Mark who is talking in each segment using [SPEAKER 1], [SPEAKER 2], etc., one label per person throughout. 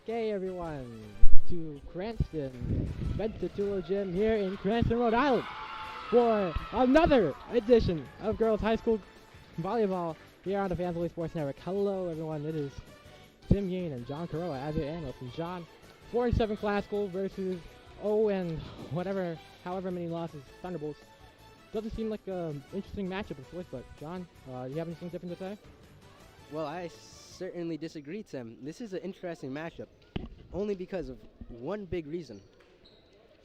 [SPEAKER 1] Okay, everyone, to Craston, Ventatulo Gym here in Craston, Rhode Island, for another edition of Girls High School Volleyball here on the Fansley Sports Network. Hello, everyone. It is Tim Yane and John Caroa as your analyst. And John, 4-7 Classical versus and however many losses, Thunderbolts. Doesn't seem like an interesting matchup of sorts, but John, do you have anything different to say?
[SPEAKER 2] Well, I certainly disagree, Tim. This is an interesting matchup, only because of one big reason.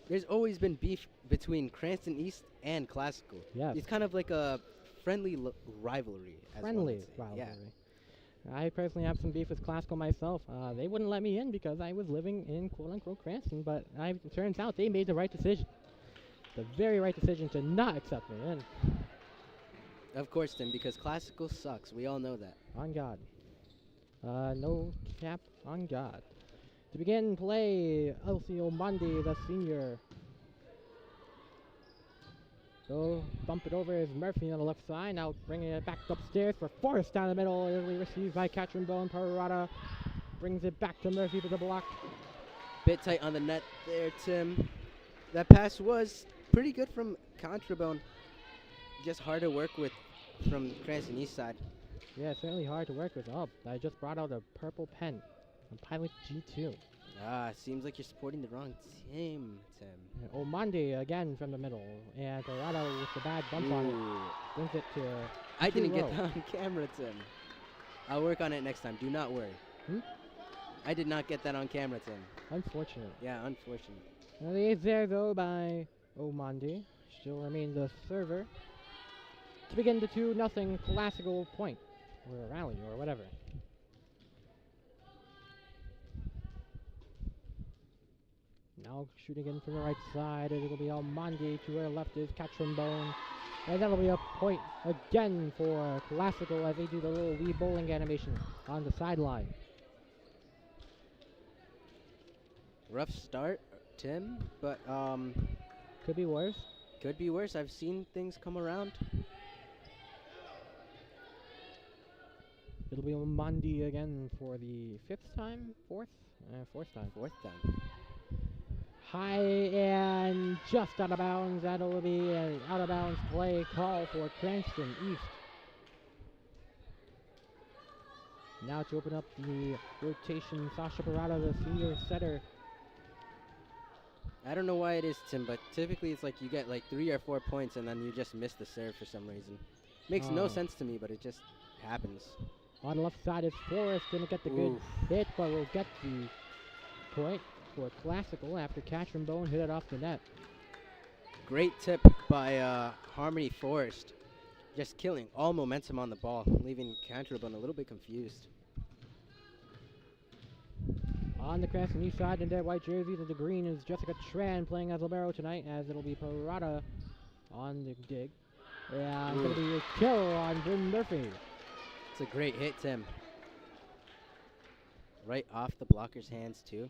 [SPEAKER 2] There's always been beef between Cranston East and Classical.
[SPEAKER 1] Yes.
[SPEAKER 2] It's kind of like a friendly rivalry.
[SPEAKER 1] Friendly rivalry. Yeah. I personally have some beef with Classical myself. They wouldn't let me in because I was living in quote-unquote Cranston, but it turns out they made the right decision. The very right decision to not accept me in.
[SPEAKER 2] Of course, Tim, because Classical sucks. We all know that.
[SPEAKER 1] On God. No cap on God. To begin play, Elsie Mondi, the senior. So, bump it over is Murphy on the left side. Now bringing it back upstairs for Forrest down the middle. Early received by Katrin Bone. Parada brings it back to Murphy for the block.
[SPEAKER 2] Bit tight on the net there, Tim. That pass was pretty good from Contrabone. Just hard to work with from Cranston East side.
[SPEAKER 1] Yeah, it's certainly hard to work with. Oh, I just brought out a purple pen. A Pilot G2.
[SPEAKER 2] Seems like you're supporting the wrong team, Tim.
[SPEAKER 1] Omandi again from the middle. And Parada with the bad bump on it. Brings it to
[SPEAKER 2] I didn't get that on camera, Tim. I'll work on it next time. Do not worry. I did not get that on camera, Tim.
[SPEAKER 1] Unfortunate.
[SPEAKER 2] Yeah, unfortunate.
[SPEAKER 1] The ace there, though, by Omandi. Still remains the server. To begin the 2-0 Classical point. Or a rally, or whatever. Now shooting in from the right side, it'll be Almondi. To her left is Catrimbone. And that'll be a point again for Classical as they do the little wee bowling animation on the sideline.
[SPEAKER 2] Rough start, Tim, but
[SPEAKER 1] could be worse.
[SPEAKER 2] Could be worse. I've seen things come around.
[SPEAKER 1] It'll be Mondi again for the fifth time? Fourth time.
[SPEAKER 2] Fourth time.
[SPEAKER 1] High and just out of bounds. That'll be an out of bounds play call for Cranston East. Now to open up the rotation, Sasha Parada, the senior setter.
[SPEAKER 2] I don't know why it is, Tim, but typically it's like you get like 3 or 4 points and then you just miss the serve for some reason. Makes no sense to me, but it just happens.
[SPEAKER 1] On the left side is Forrest. Didn't get the good hit, but will get the point for Classical after Katrin Bone hit it off the net.
[SPEAKER 2] Great tip by Harmony Forrest. Just killing all momentum on the ball, leaving Katrin Bone a little bit confused.
[SPEAKER 1] On the Craston East side in their white jerseys of the green is Jessica Tran playing as libero tonight, as it'll be Parada on the dig. And going to be a kill on Bryn Murphy.
[SPEAKER 2] It's a great hit, Tim. Right off the blocker's hands, too.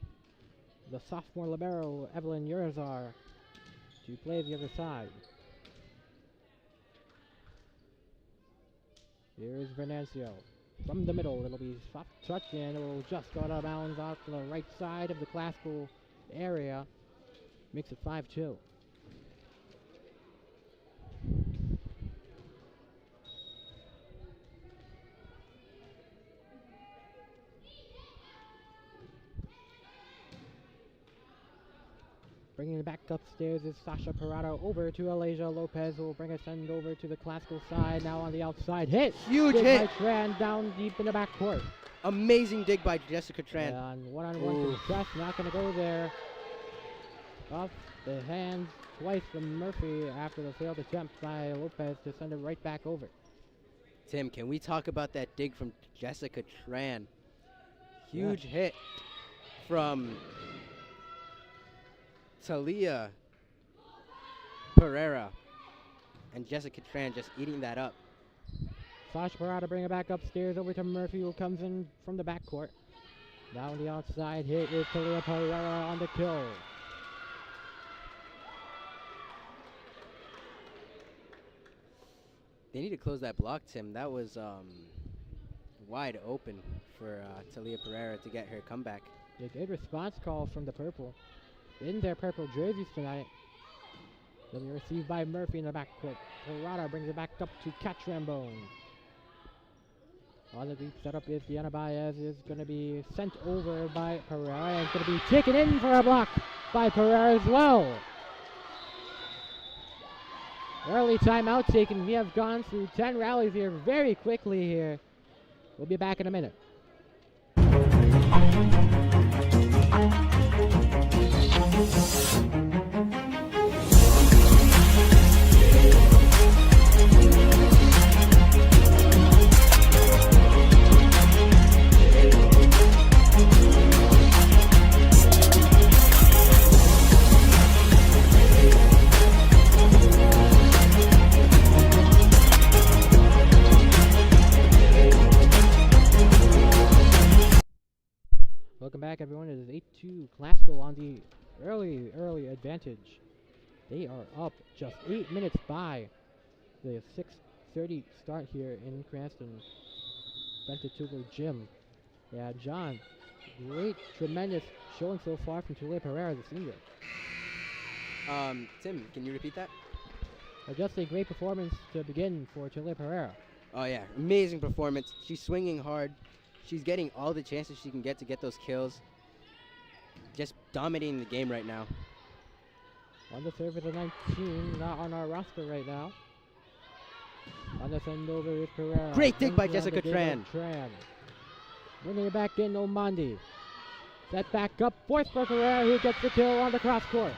[SPEAKER 1] The sophomore libero, Evelyn Urizar, to play the other side. Here's Venancio. From the middle, it'll be soft touch, and it'll just go out of bounds off to the right side of the Classical area. Makes it 5-2. Bringing it back upstairs is Sasha Parada over to Alasia Lopez, who will bring a send over to the classical side. Now on the outside, hit!
[SPEAKER 2] Huge
[SPEAKER 1] Dig
[SPEAKER 2] hit!
[SPEAKER 1] by Tran down deep in the backcourt.
[SPEAKER 2] Amazing dig by Jessica Tran.
[SPEAKER 1] Yeah, and one-on-one success, not going to go there. Off the hands twice from Murphy after the failed attempt by Lopez to send it right back over.
[SPEAKER 2] Tim, can we talk about that dig from Jessica Tran? Huge hit from Talia Pereira. And Jessica Tran just eating that up.
[SPEAKER 1] Sasha Parada bring it back upstairs over to Murphy, who comes in from the backcourt. Down the outside hit is Talia Pereira on the kill.
[SPEAKER 2] They need to close that block, Tim. That was wide open for Talia Pereira to get her comeback.
[SPEAKER 1] A good response call from the purple. In their purple jerseys tonight. Then received by Murphy in the backcourt. Parada brings it back up to Catrambone. On the deep setup is Diana Baez, is going to be sent over by Pereira, and it's going to be taken in for a block by Pereira as well. Early timeout taken. We have gone through 10 rallies here very quickly here. We'll be back in a minute. Welcome back, everyone. It is 8-2 Classical on the early advantage. They are up just 8 minutes by the 6:30 start here in Craston Ventitulo Gym. Yeah, John, great, tremendous showing so far from Talia Pereira, the senior.
[SPEAKER 2] Tim, can you repeat that?
[SPEAKER 1] Just a great performance to begin for Talia Pereira.
[SPEAKER 2] Oh, yeah. Amazing performance. She's swinging hard. She's getting all the chances she can get to get those kills. Just dominating the game right now.
[SPEAKER 1] On the serve of 19, not on our roster right now. On the send over is Pereira.
[SPEAKER 2] Great dig by Jessica Tran.
[SPEAKER 1] Bringing it back in, Omandi. Set back up, forced for Pereira, who gets the kill on the cross court.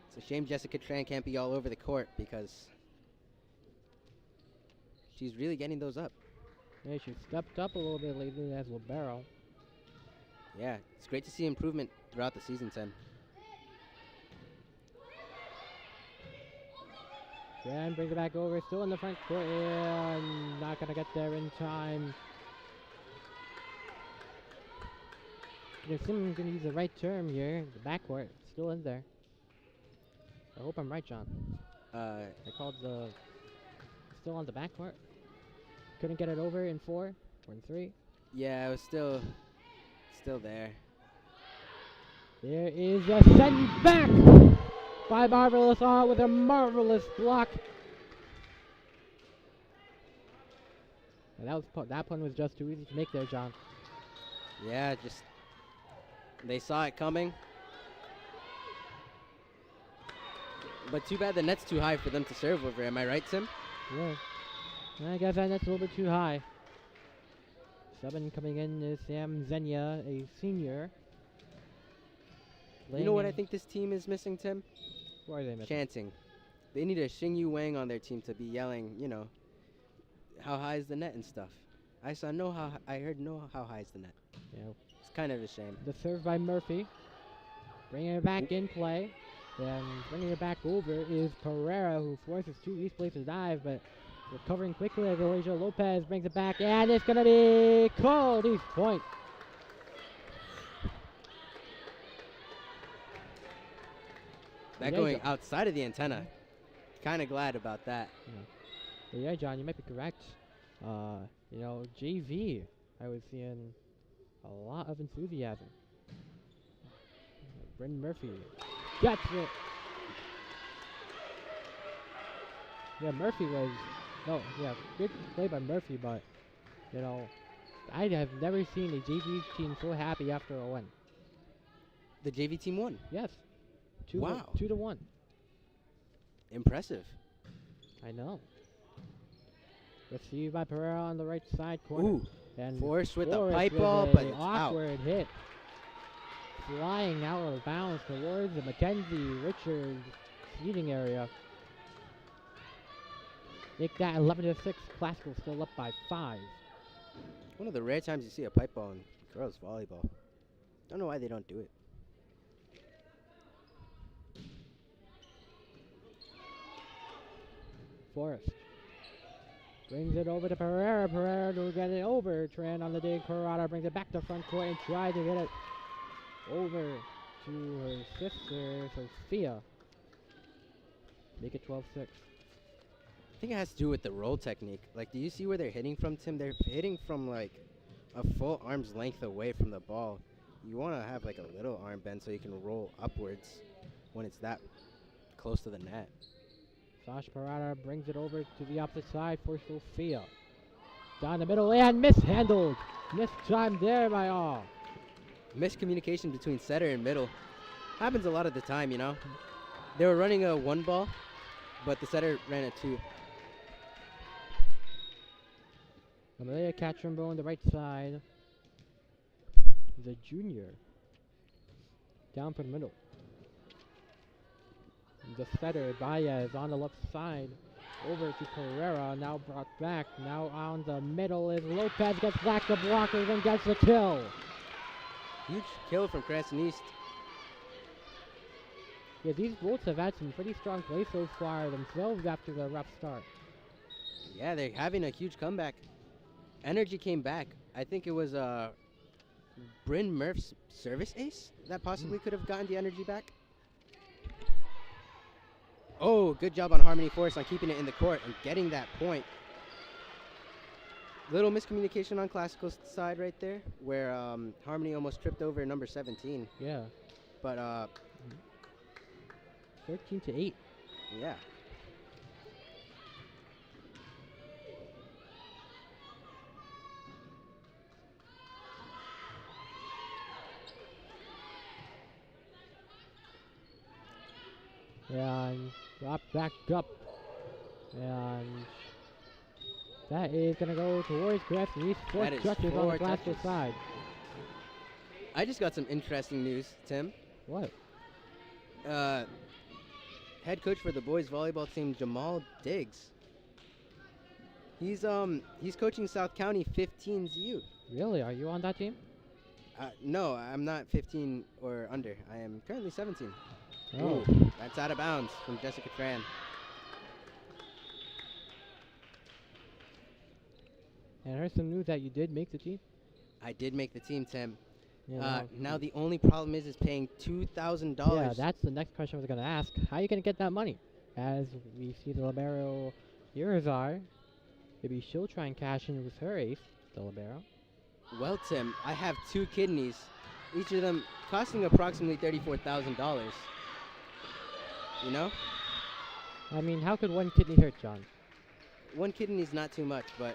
[SPEAKER 2] It's a shame Jessica Tran can't be all over the court because she's really getting those up.
[SPEAKER 1] Yeah, she stepped up a little bit lately as libero.
[SPEAKER 2] Yeah, it's great to see improvement throughout the season, Tim.
[SPEAKER 1] Tran brings it back over, still in the front court, and not going to get there in time. If someone's going to use the right term here, the backcourt, still in there. I hope I'm right, John. I called the still on the backcourt. Couldn't get it over in 4 or in 3.
[SPEAKER 2] Yeah, it was still there.
[SPEAKER 1] There is a send back by Marvelous on with a marvelous block. And that one was just too easy to make there, John.
[SPEAKER 2] Yeah, just they saw it coming. But too bad the net's too high for them to serve over. Am I right, Tim?
[SPEAKER 1] Yeah. I guess that net's a little bit too high. Subbing coming in is Sam Zenya, a senior.
[SPEAKER 2] You know what I think this team is missing, Tim?
[SPEAKER 1] What are they missing?
[SPEAKER 2] Chanting. They need a Xing Yu Wang on their team to be yelling, you know, how high is the net and stuff. I heard how high is the net.
[SPEAKER 1] Yeah.
[SPEAKER 2] It's kind of a shame.
[SPEAKER 1] The serve by Murphy. Bringing it back in play. Then bringing it back over is Pereira, who forces two East Place to dive, but recovering quickly as Alasia Lopez brings it back, and it's going to be called East Point.
[SPEAKER 2] That going outside of the antenna. Kind of glad about that.
[SPEAKER 1] Yeah, John, you might be correct. You know, JV, I was seeing a lot of enthusiasm. Brendan Murphy gets it. Yeah, good play by Murphy, but You know, I have never seen a JV team so happy after a win.
[SPEAKER 2] The JV team won.
[SPEAKER 1] Yes.
[SPEAKER 2] Wow.
[SPEAKER 1] 2-1.
[SPEAKER 2] Impressive.
[SPEAKER 1] I know. Received by Pereira on the right side corner.
[SPEAKER 2] Ooh.
[SPEAKER 1] And
[SPEAKER 2] Forrest with the
[SPEAKER 1] Forrest
[SPEAKER 2] pipe
[SPEAKER 1] with
[SPEAKER 2] ball,
[SPEAKER 1] a
[SPEAKER 2] but it's out.
[SPEAKER 1] awkward hit. Flying out of bounds towards the Mackenzie Richards seating area. Make that 11-6. Classical still up by 5.
[SPEAKER 2] One of the rare times you see a pipe ball in girls volleyball. Don't know why they don't do it.
[SPEAKER 1] Forrest brings it over to Pereira. Pereira will get it over. Tran on the dig. Pereira brings it back to front court and tries to get it over to her sister, Sophia. Make it 12-6.
[SPEAKER 2] I think it has to do with the roll technique. Like, do you see where they're hitting from, Tim? They're hitting from, like, a full arm's length away from the ball. You want to have, like, a little arm bend so you can roll upwards when it's that close to the net.
[SPEAKER 1] Sasha Pereira brings it over to the opposite side for Sophia. Down the middle and mishandled. Mistimed there by all.
[SPEAKER 2] Miscommunication between setter and middle. Happens a lot of the time, you know. They were running a 1 ball, but the setter ran a 2.
[SPEAKER 1] Amelia Catrimbo on the right side. The junior. Down for the middle. The setter, Baez, on the left side. Over to Pereira, now brought back. Now on the middle is Lopez, gets back the blockers and gets the kill.
[SPEAKER 2] Huge kill from Craston East.
[SPEAKER 1] Yeah, these Bolts have had some pretty strong play so far themselves after the rough start.
[SPEAKER 2] Yeah, they're having a huge comeback. Energy came back. I think it was Bryn Murph's service ace that possibly could have gotten the energy back. Oh, good job on Harmony Force on keeping it in the court and getting that point. Little miscommunication on Classical's side right there, where Harmony almost tripped over number 17.
[SPEAKER 1] Yeah.
[SPEAKER 2] But
[SPEAKER 1] 13-8.
[SPEAKER 2] yeah.
[SPEAKER 1] And drop back up. And that is going to go towards Craston East. 4 touches on the Classical side.
[SPEAKER 2] I just got some interesting news, Tim.
[SPEAKER 1] What?
[SPEAKER 2] Head coach for the boys volleyball team, Jamal Diggs. He's coaching South County 15's youth.
[SPEAKER 1] Really? Are you on that team?
[SPEAKER 2] No, I'm not 15 or under. I am currently 17.
[SPEAKER 1] Oh.
[SPEAKER 2] Ooh, that's out of bounds from Jessica Tran.
[SPEAKER 1] And I heard some news that you did make the team.
[SPEAKER 2] I did make the team, Tim.
[SPEAKER 1] Yeah,
[SPEAKER 2] now the only problem is paying $2,000.
[SPEAKER 1] Yeah, that's the next question I was going to ask. How are you going to get that money? As we see the libero Irizar, maybe she'll try and cash in with her ace, the libero.
[SPEAKER 2] Well, Tim, I have 2 kidneys, each of them costing approximately $34,000. You know?
[SPEAKER 1] I mean, how could one kidney hurt, John?
[SPEAKER 2] 1 kidney is not too much, but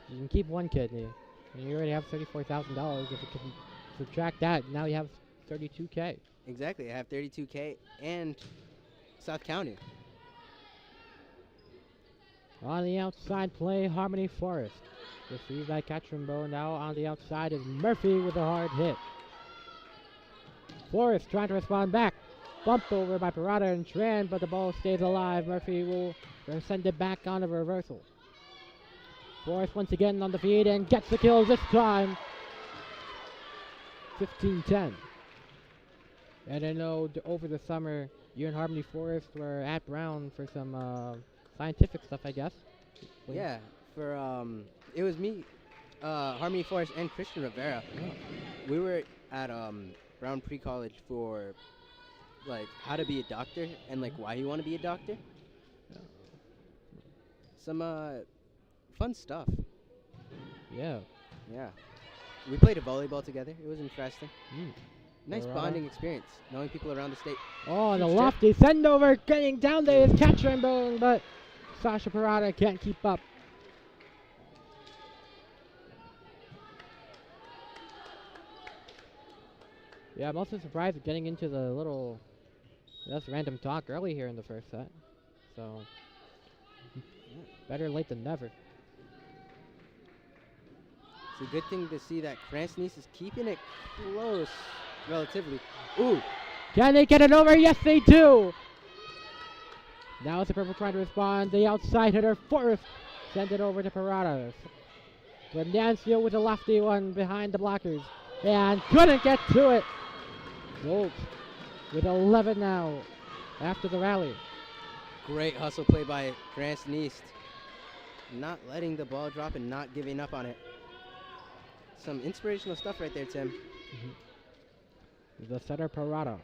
[SPEAKER 1] you can keep 1 kidney, and you already have $34,000. If you can subtract that, now you have $32K.
[SPEAKER 2] exactly, I have $32K and South County.
[SPEAKER 1] On the outside play, Harmony Forest. Received by Catrimbo. Now on the outside is Murphy with a hard hit. Forest trying to respond back. Bumped over by Parada and Tran, but the ball stays alive. Murphy will send it back on a reversal. Forest once again on the feed and gets the kill this time. 15-10. And I know over the summer, you and Harmony Forest were at Brown for some scientific stuff, I guess.
[SPEAKER 2] Yeah, for it was me, Harmony Forest, and Christian Rivera.
[SPEAKER 1] Oh.
[SPEAKER 2] We were at Brown Pre-College for like how to be a doctor and like why you want to be a doctor.
[SPEAKER 1] Yeah.
[SPEAKER 2] Some fun stuff.
[SPEAKER 1] Yeah.
[SPEAKER 2] Yeah, we played a volleyball together. It was interesting. Nice
[SPEAKER 1] Parada.
[SPEAKER 2] bonding experience, knowing people around the state.
[SPEAKER 1] Oh, the
[SPEAKER 2] Huge
[SPEAKER 1] lofty send over, getting down there is Catrimbo, but Sasha Parada can't keep up. Yeah, I'm also surprised at getting into the little just random talk early here in the first set. So, better late than never.
[SPEAKER 2] It's a good thing to see that Craston East is keeping it close, relatively. Ooh,
[SPEAKER 1] Can they get it over? Yes, they do! Now it's the purple trying to respond. The outside hitter, Forrest, sent it over to Parada. Venancio with a lefty one behind the blockers. And couldn't get to it. Gold with 11 now after the rally.
[SPEAKER 2] great hustle play by Craston East. Not letting the ball drop and not giving up on it. Some inspirational stuff right there, Tim.
[SPEAKER 1] The setter, Parada.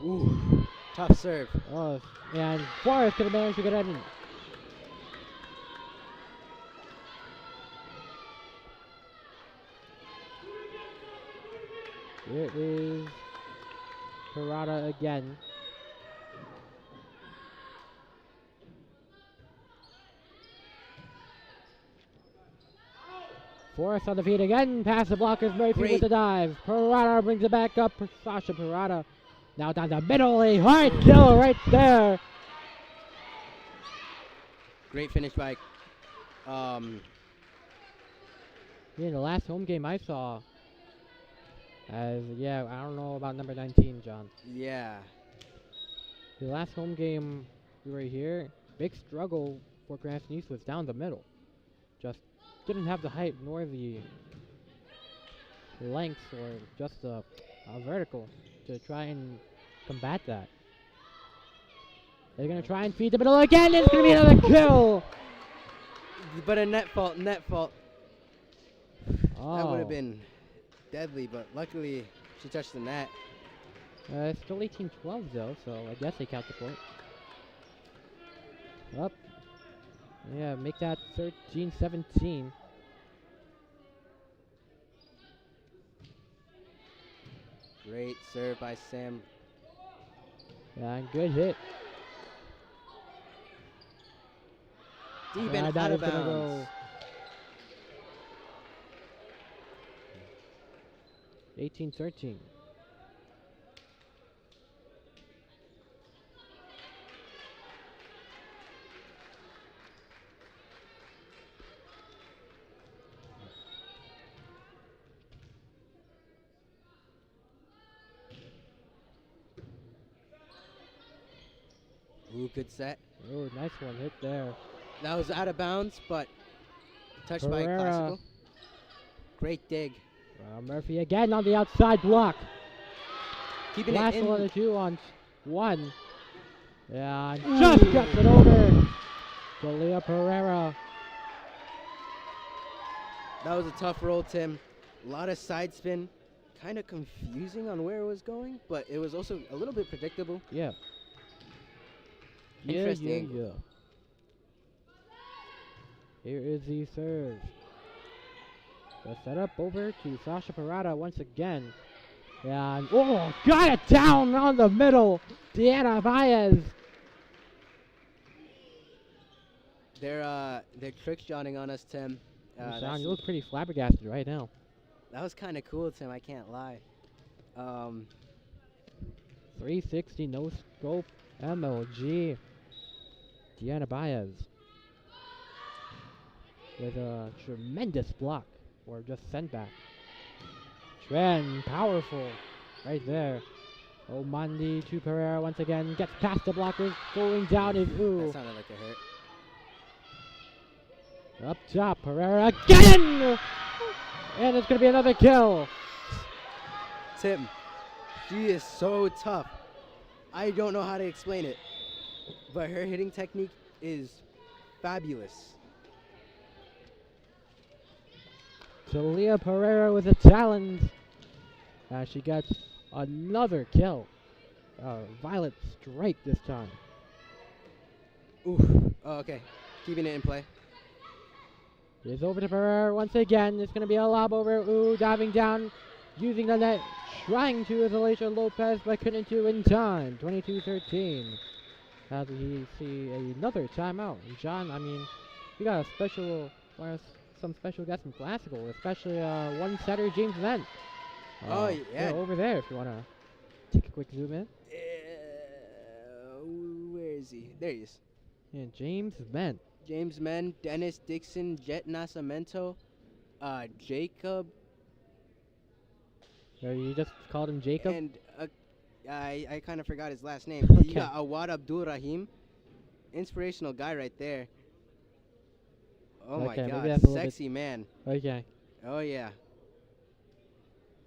[SPEAKER 2] Ooh, tough serve.
[SPEAKER 1] Oh, and Forrest could have managed to get it in. Here is Parada again. Forrest on the feet again. Past the blockers. Murphy with the dive. Parada brings it back up. Sasha Parada. Now down the middle. A hard kill right there.
[SPEAKER 2] Great finish by.
[SPEAKER 1] In the last home game I saw. Yeah, I don't know about number 19, John.
[SPEAKER 2] Yeah.
[SPEAKER 1] The last home game we were here, big struggle for Craston East was down the middle. Just didn't have the height nor the length or just a vertical to try and combat that. They're going to try and feed the middle again. It's going to be another kill.
[SPEAKER 2] But a net fault, net fault.
[SPEAKER 1] Oh.
[SPEAKER 2] That would have been deadly, but luckily she touched the net.
[SPEAKER 1] It's still 18-12 though, so I guess they count the point. Up. Yeah, make that 13-17.
[SPEAKER 2] Great serve by Sam.
[SPEAKER 1] And good hit.
[SPEAKER 2] Deep and out of bounds.
[SPEAKER 1] 18-13.
[SPEAKER 2] Ooh, good set.
[SPEAKER 1] Oh, nice one hit there.
[SPEAKER 2] That was out of bounds, but touched by
[SPEAKER 1] Pereira.
[SPEAKER 2] Classical. Great dig.
[SPEAKER 1] Murphy again on the outside block.
[SPEAKER 2] Keeping
[SPEAKER 1] Last
[SPEAKER 2] it in.
[SPEAKER 1] one or two on one. Yeah, just gets it over to Leah Pereira.
[SPEAKER 2] That was a tough roll, Tim. A lot of side spin. Kind of confusing on where it was going, but it was also a little bit predictable.
[SPEAKER 1] Yeah.
[SPEAKER 2] Interesting.
[SPEAKER 1] Yeah. Here is the serve. The setup over to Sasha Parada once again. And, oh, got it down on the middle. Deanna Baez.
[SPEAKER 2] They're trick shotting on us, Tim.
[SPEAKER 1] Sean, you look pretty flabbergasted right now.
[SPEAKER 2] That was kind of cool, Tim. I can't lie.
[SPEAKER 1] 360 no scope MLG. Deanna Baez with a tremendous block or just send back. Tren, powerful right there. Omandi to Pereira once again, gets past the blockers, going down is ooh.
[SPEAKER 2] That sounded like a hit.
[SPEAKER 1] Up top, Pereira again! And it's going to be another kill.
[SPEAKER 2] Tim, she is so tough. I don't know how to explain it, but her hitting technique is fabulous.
[SPEAKER 1] Talia Pereira with a challenge. She gets another kill. Violet strike this time.
[SPEAKER 2] Oof. Oh, okay. Keeping it in play.
[SPEAKER 1] It's over to Pereira once again. It's going to be a lob over. Ooh, diving down, using the net, trying to with Alicia Lopez, but couldn't do in time. 22-13. As we see another timeout. And John, I mean, we got a special some special guests from Classical, especially one setter, James Venn.
[SPEAKER 2] Oh,
[SPEAKER 1] Yeah,
[SPEAKER 2] yeah.
[SPEAKER 1] over there if you want to take a quick zoom in.
[SPEAKER 2] Where is he? There he is.
[SPEAKER 1] Yeah, James Venn.
[SPEAKER 2] James Men, Dennis Dixon, Jet Nascimento, Jacob,
[SPEAKER 1] You just called him Jacob?
[SPEAKER 2] and I kind of forgot his last name.
[SPEAKER 1] Okay.
[SPEAKER 2] You got Awad Abdul Rahim. Inspirational guy right there. Oh my
[SPEAKER 1] Okay, maybe
[SPEAKER 2] God,
[SPEAKER 1] that's a little
[SPEAKER 2] sexy man.
[SPEAKER 1] Okay.
[SPEAKER 2] Oh yeah.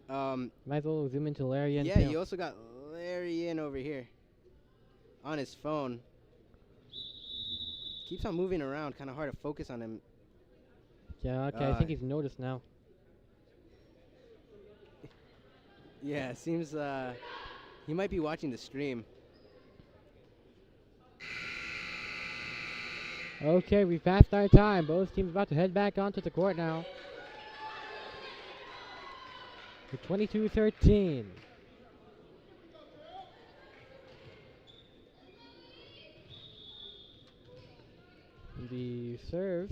[SPEAKER 1] Might as well zoom into Larry and
[SPEAKER 2] Yeah, you also got Larry in over here on his phone. Keeps on moving around, kind of hard to focus on him.
[SPEAKER 1] Yeah, okay, I think he's noticed now.
[SPEAKER 2] Yeah, it seems he might be watching the stream.
[SPEAKER 1] Okay, we've passed our time. Both teams about to head back onto the court now. With 22-13. The serve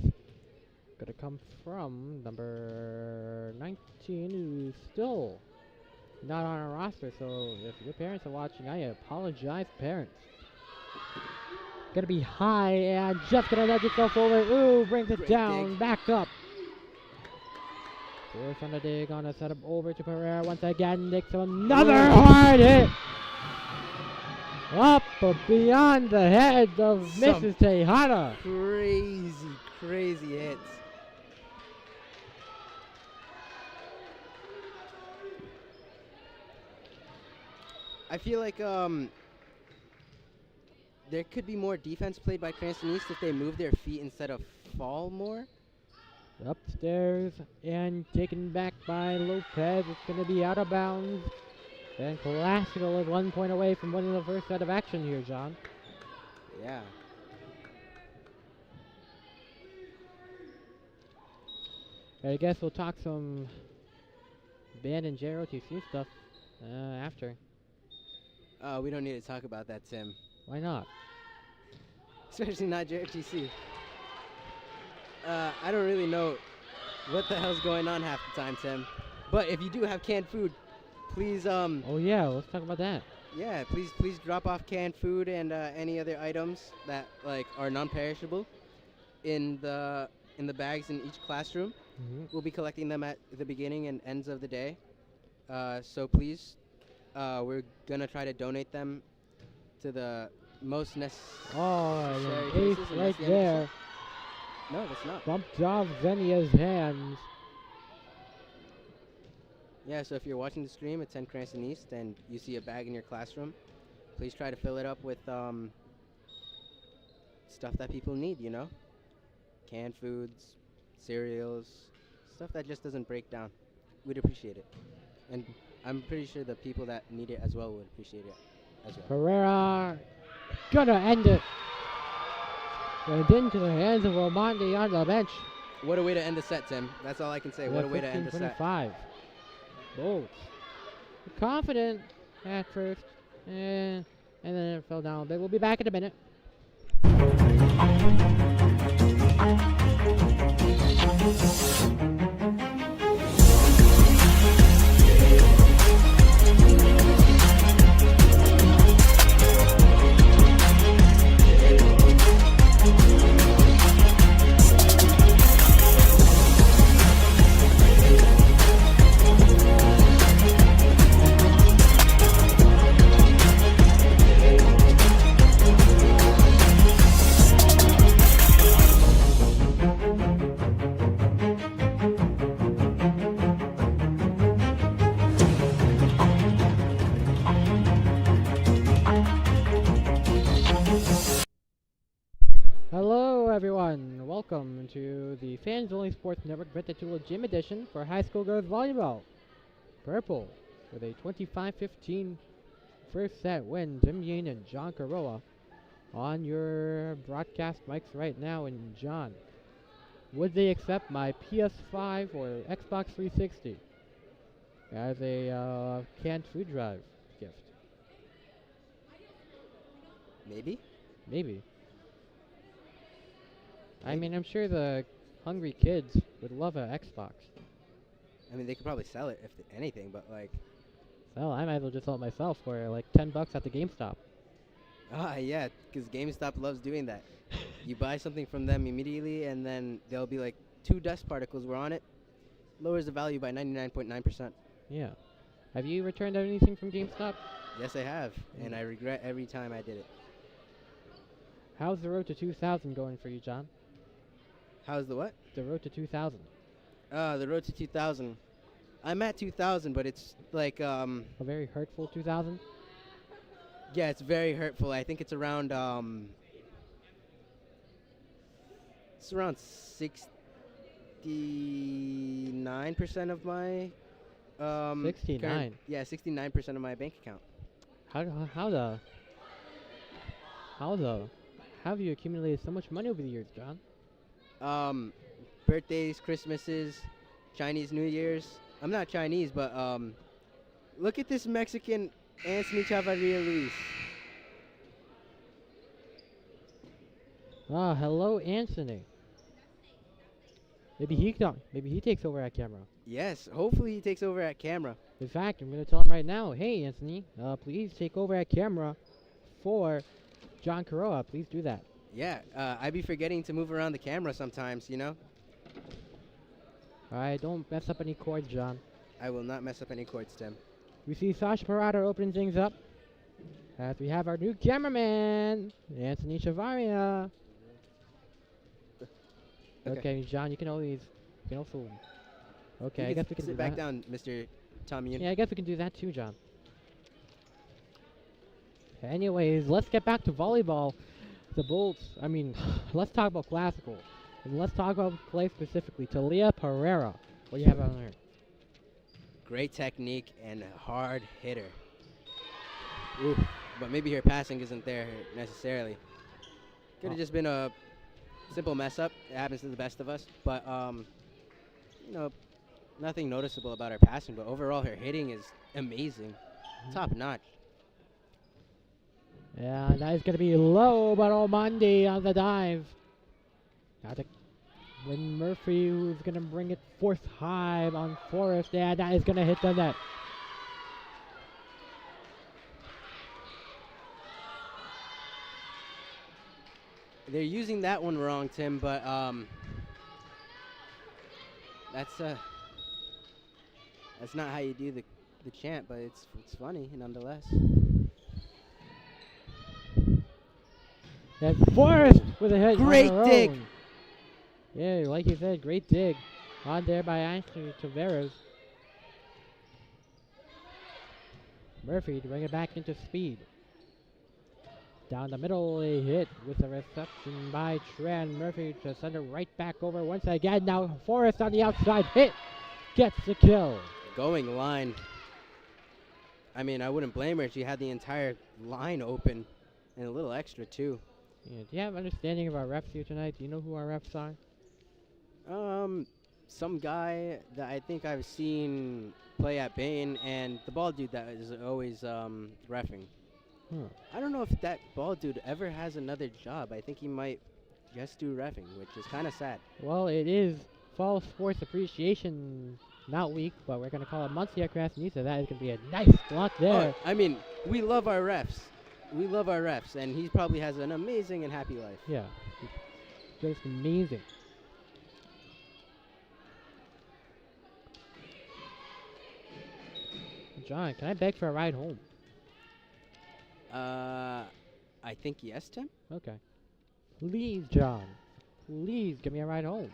[SPEAKER 1] gonna come from number 19, who's still not on our roster. So if your parents are watching, I apologize, parents. Gonna be high and just gonna nudge itself over. Ooh, brings it
[SPEAKER 2] Great
[SPEAKER 1] down,
[SPEAKER 2] dig.
[SPEAKER 1] back up. Force on the dig, gonna set up over to Pereira once again. Makes another hard hit. Up beyond the heads of
[SPEAKER 2] Some
[SPEAKER 1] Mrs. Tejada.
[SPEAKER 2] Crazy hits. I feel like there could be more defense played by Craston East if they move their feet instead of fall more.
[SPEAKER 1] Upstairs and taken back by Lopez. It's going to be out of bounds. And Classical is 1 point away from winning the first set of action here, John.
[SPEAKER 2] Yeah.
[SPEAKER 1] I guess we'll talk some band and JROTC stuff after.
[SPEAKER 2] We don't need to talk about that, Tim.
[SPEAKER 1] Why not?
[SPEAKER 2] Especially not JRTC. I don't really know what the hell's going on half the time, Tim. But if you do have canned food, please
[SPEAKER 1] Oh yeah, let's talk about that.
[SPEAKER 2] yeah, please drop off canned food and any other items that like are non-perishable in the bags in each classroom. We'll be collecting them at the beginning and ends of the day. So please, we're gonna try to donate them to the most necessary.
[SPEAKER 1] Oh, and
[SPEAKER 2] Sorry,
[SPEAKER 1] an
[SPEAKER 2] this
[SPEAKER 1] ace
[SPEAKER 2] isn't
[SPEAKER 1] right
[SPEAKER 2] the end of the
[SPEAKER 1] there.
[SPEAKER 2] No, that's not.
[SPEAKER 1] Bumped off Zenia's hands.
[SPEAKER 2] Yeah, so if you're watching the stream, it's 10 Craston East, and you see a bag in your classroom, please try to fill it up with stuff that people need, you know? Canned foods, cereals, stuff that just doesn't break down. We'd appreciate it. And I'm pretty sure the people that need it as well would appreciate it as well.
[SPEAKER 1] Pereira gonna end it. And into the hands of Ramondi on the bench.
[SPEAKER 2] What a way to end the set, Tim. That's all I can say. What a way to end the set.
[SPEAKER 1] 15-25. Both confident at first, and then it fell down a bit. We'll be back in a minute. Hello, everyone. Welcome to the Fans Only Sports Network Ventatula Gym Edition for high school girls volleyball. Purple with a 25-15 first set win. Jim Yane and John Carolla on your broadcast mics right now. And John, would they accept my PS5 or Xbox 360 as a canned food drive gift?
[SPEAKER 2] Maybe?
[SPEAKER 1] Maybe. I mean, I'm sure the hungry kids would love an Xbox.
[SPEAKER 2] I mean, they could probably sell it if anything, but like,
[SPEAKER 1] Well, I might as well just sell it myself for like $10 at the GameStop.
[SPEAKER 2] yeah, because GameStop loves doing that. You buy something from them immediately, and then they'll be like, 2 dust particles were on it. Lowers the value by 99.9%.
[SPEAKER 1] Yeah. Have you returned anything from GameStop?
[SPEAKER 2] Yes, I have, and I regret every time I did it.
[SPEAKER 1] How's the road to 2000 going for you, John?
[SPEAKER 2] How's the what?
[SPEAKER 1] The road to 2000.
[SPEAKER 2] The road to 2000. I'm at 2000, but it's like,
[SPEAKER 1] A very hurtful 2000?
[SPEAKER 2] yeah, it's very hurtful. I think it's around, it's around 69% of my,
[SPEAKER 1] 69.
[SPEAKER 2] yeah, 69% of my bank account.
[SPEAKER 1] How have you accumulated so much money over the years, John?
[SPEAKER 2] Birthdays, Christmases, Chinese New Year's. I'm not Chinese, but look at this Mexican Anthony Chavarria Luis.
[SPEAKER 1] Ah, hello, Anthony. Maybe he takes over at camera.
[SPEAKER 2] Yes, hopefully he takes over at camera.
[SPEAKER 1] In fact, I'm gonna tell him right now. Hey, Anthony, please take over at camera for John Caroa. Please do that.
[SPEAKER 2] Yeah, I be forgetting to move around the camera sometimes, you know?
[SPEAKER 1] All right, don't mess up any chords, John.
[SPEAKER 2] I will not mess up any chords, Tim.
[SPEAKER 1] We see Sasha Parada opening things up as we have our new cameraman, Anthony Chavaria. Okay, John, you can also. Okay, I guess we can
[SPEAKER 2] sit
[SPEAKER 1] do
[SPEAKER 2] back
[SPEAKER 1] that.
[SPEAKER 2] down, Mr. Tommy.
[SPEAKER 1] Yeah, I guess we can do that too, John. Anyways, let's get back to volleyball. The Bolts, let's talk about classical. And let's talk about play specifically. Talia Pereira. What do you have on there?
[SPEAKER 2] Great technique and a hard hitter. Ooh, but maybe her passing isn't there necessarily. Could have just been a simple mess up. It happens to the best of us. But, nothing noticeable about her passing. But overall, her hitting is amazing. Top notch.
[SPEAKER 1] Yeah, that is going to be low, but Omandi on the dive. Now to Win Murphy, who's going to bring it fourth high on Forrest. Yeah, that is going to hit the net.
[SPEAKER 2] They're using that one wrong, Tim, but that's not how you do the chant, but it's funny nonetheless.
[SPEAKER 1] That's Forrest with a hit.
[SPEAKER 2] Great
[SPEAKER 1] on her
[SPEAKER 2] dig.
[SPEAKER 1] own. Yeah, like you said, great dig. On there by Anthony Taveras. Murphy to bring it back into speed. Down the middle, a hit with a reception by Tran. Murphy to send it right back over once again. Now Forrest on the outside hit. Gets the kill.
[SPEAKER 2] Going line. I mean, I wouldn't blame her. She had the entire line open and a little extra, too.
[SPEAKER 1] Yeah, do you have understanding of our refs here tonight? Do you know who our refs are?
[SPEAKER 2] Some guy that I think I've seen play at Bain, and the bald dude that is always reffing.
[SPEAKER 1] Huh.
[SPEAKER 2] I don't know if that bald dude ever has another job. I think he might just do reffing, which is kind of sad.
[SPEAKER 1] Well, it is Fall Sports Appreciation not week, but we're going to call it Muncie at Craston. So that is going to be a nice block there.
[SPEAKER 2] I mean, we love our refs. We love our refs, and he probably has an amazing and happy life.
[SPEAKER 1] Yeah, just amazing. John, can I beg for a ride home?
[SPEAKER 2] I think yes, Tim.
[SPEAKER 1] Okay. Please, John. Please give me a ride home.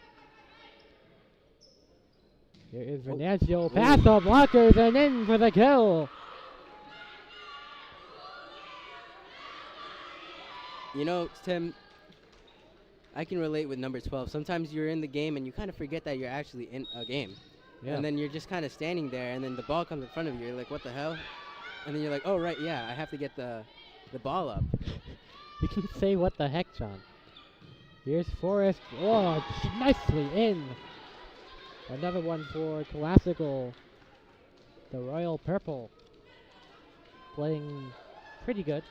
[SPEAKER 1] Here is Venancio. Pass the blockers and in for the kill.
[SPEAKER 2] You know, Tim, I can relate with number 12. Sometimes you're in the game and you kind of forget that you're actually in a game.
[SPEAKER 1] Yeah.
[SPEAKER 2] And then you're just kind of standing there, and then the ball comes in front of you. You're like, what the hell? And then you're like, oh, right, yeah, I have to get the ball up.
[SPEAKER 1] You can say what the heck, John. Here's Forrest. Oh, nicely in. Another one for Classical. The Royal Purple. Playing pretty good.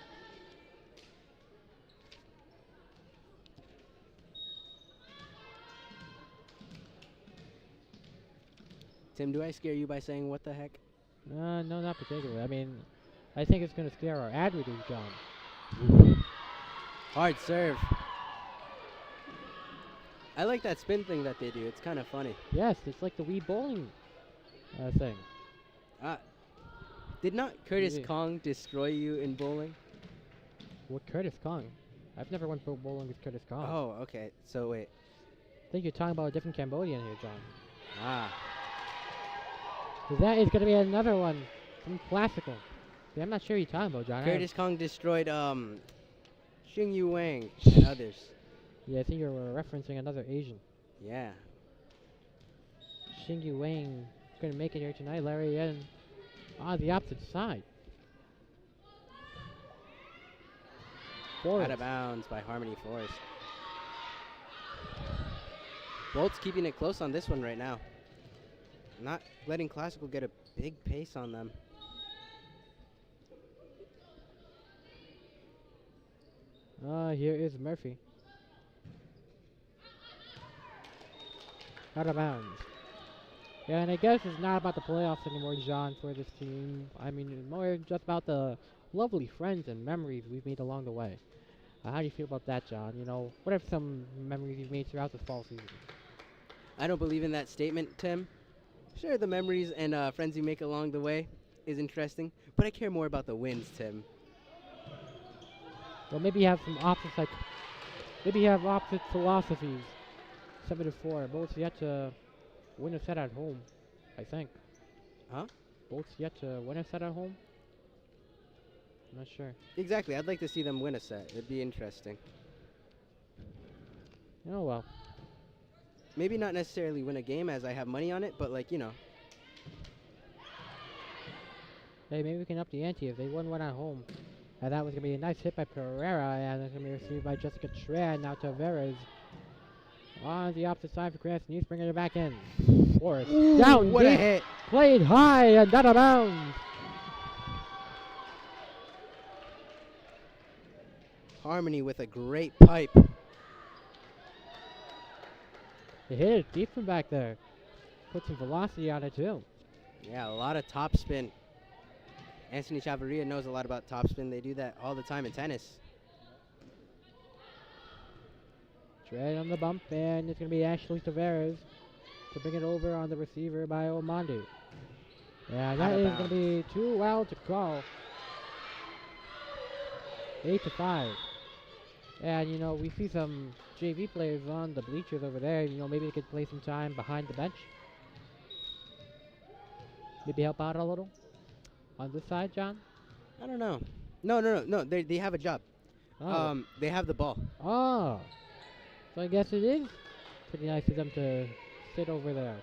[SPEAKER 2] Tim, do I scare you by saying what the heck?
[SPEAKER 1] No, not particularly. I mean, I think it's going to scare our ad readers, John.
[SPEAKER 2] Hard serve. I like that spin thing that they do. It's kind of funny.
[SPEAKER 1] Yes, it's like the Wii bowling thing.
[SPEAKER 2] Did not Curtis
[SPEAKER 1] Yeah.
[SPEAKER 2] Kong destroy you in bowling?
[SPEAKER 1] What, Curtis Kong? I've never went bowling with Curtis Kong.
[SPEAKER 2] Oh, okay. So wait.
[SPEAKER 1] I think you're talking about a different Cambodian here, John.
[SPEAKER 2] Ah.
[SPEAKER 1] 'Cause that is going to be another one. Some classical. See, I'm not sure you're talking about, John.
[SPEAKER 2] Curtis Kong destroyed Xing Yu Wang and others.
[SPEAKER 1] Yeah, I think you're referencing another Asian.
[SPEAKER 2] Yeah.
[SPEAKER 1] Xingyu Wang going to make it here tonight. Larry Yen on the opposite side.
[SPEAKER 2] Out of bounds by Harmony Forest. Bolt's keeping it close on this one right now. Not letting Classical get a big pace on them.
[SPEAKER 1] Here is Murphy. Out of bounds. Yeah, and I guess it's not about the playoffs anymore, John, for this team. I mean, more just about the lovely friends and memories we've made along the way. How do you feel about that, John? You know, what are some memories you've made throughout this fall season?
[SPEAKER 2] I don't believe in that statement, Tim. Sure, the memories and friends you make along the way is interesting, but I care more about the wins, Tim.
[SPEAKER 1] Well, maybe you have some opposite, maybe you have opposite philosophies. 7-4. Both yet to win a set at home, I think.
[SPEAKER 2] Huh?
[SPEAKER 1] Both yet to win a set at home. I'm not sure.
[SPEAKER 2] Exactly. I'd like to see them win a set. It'd be interesting.
[SPEAKER 1] Oh well.
[SPEAKER 2] Maybe not necessarily win a game as I have money on it, but like, you know.
[SPEAKER 1] Hey, maybe we can up the ante if they won one at home. And that was going to be a nice hit by Pereira, and it's going to be received by Jessica Tran. Now Tavares on the opposite side for Craston. He's bringing it back in. Forrest down
[SPEAKER 2] What
[SPEAKER 1] deep,
[SPEAKER 2] a hit.
[SPEAKER 1] played high and out of bounds.
[SPEAKER 2] Harmony with a great pipe.
[SPEAKER 1] They hit it deep from back there. Put some velocity on it too.
[SPEAKER 2] Yeah, a lot of topspin. Anthony Chavarria knows a lot about topspin. They do that all the time in tennis.
[SPEAKER 1] Tread on the bump, and it's going to be Ashley Tavares to bring it over on the receiver by Omondi. Yeah, that is going to be too wild to call. 8-5. And, you know, we see some JV players on the bleachers over there. You know, maybe they could play some time behind the bench. Maybe help out a little. On this side, John?
[SPEAKER 2] I don't know. No. They have a job.
[SPEAKER 1] Oh.
[SPEAKER 2] They have the ball.
[SPEAKER 1] Oh. So I guess it is pretty nice of them to sit over there.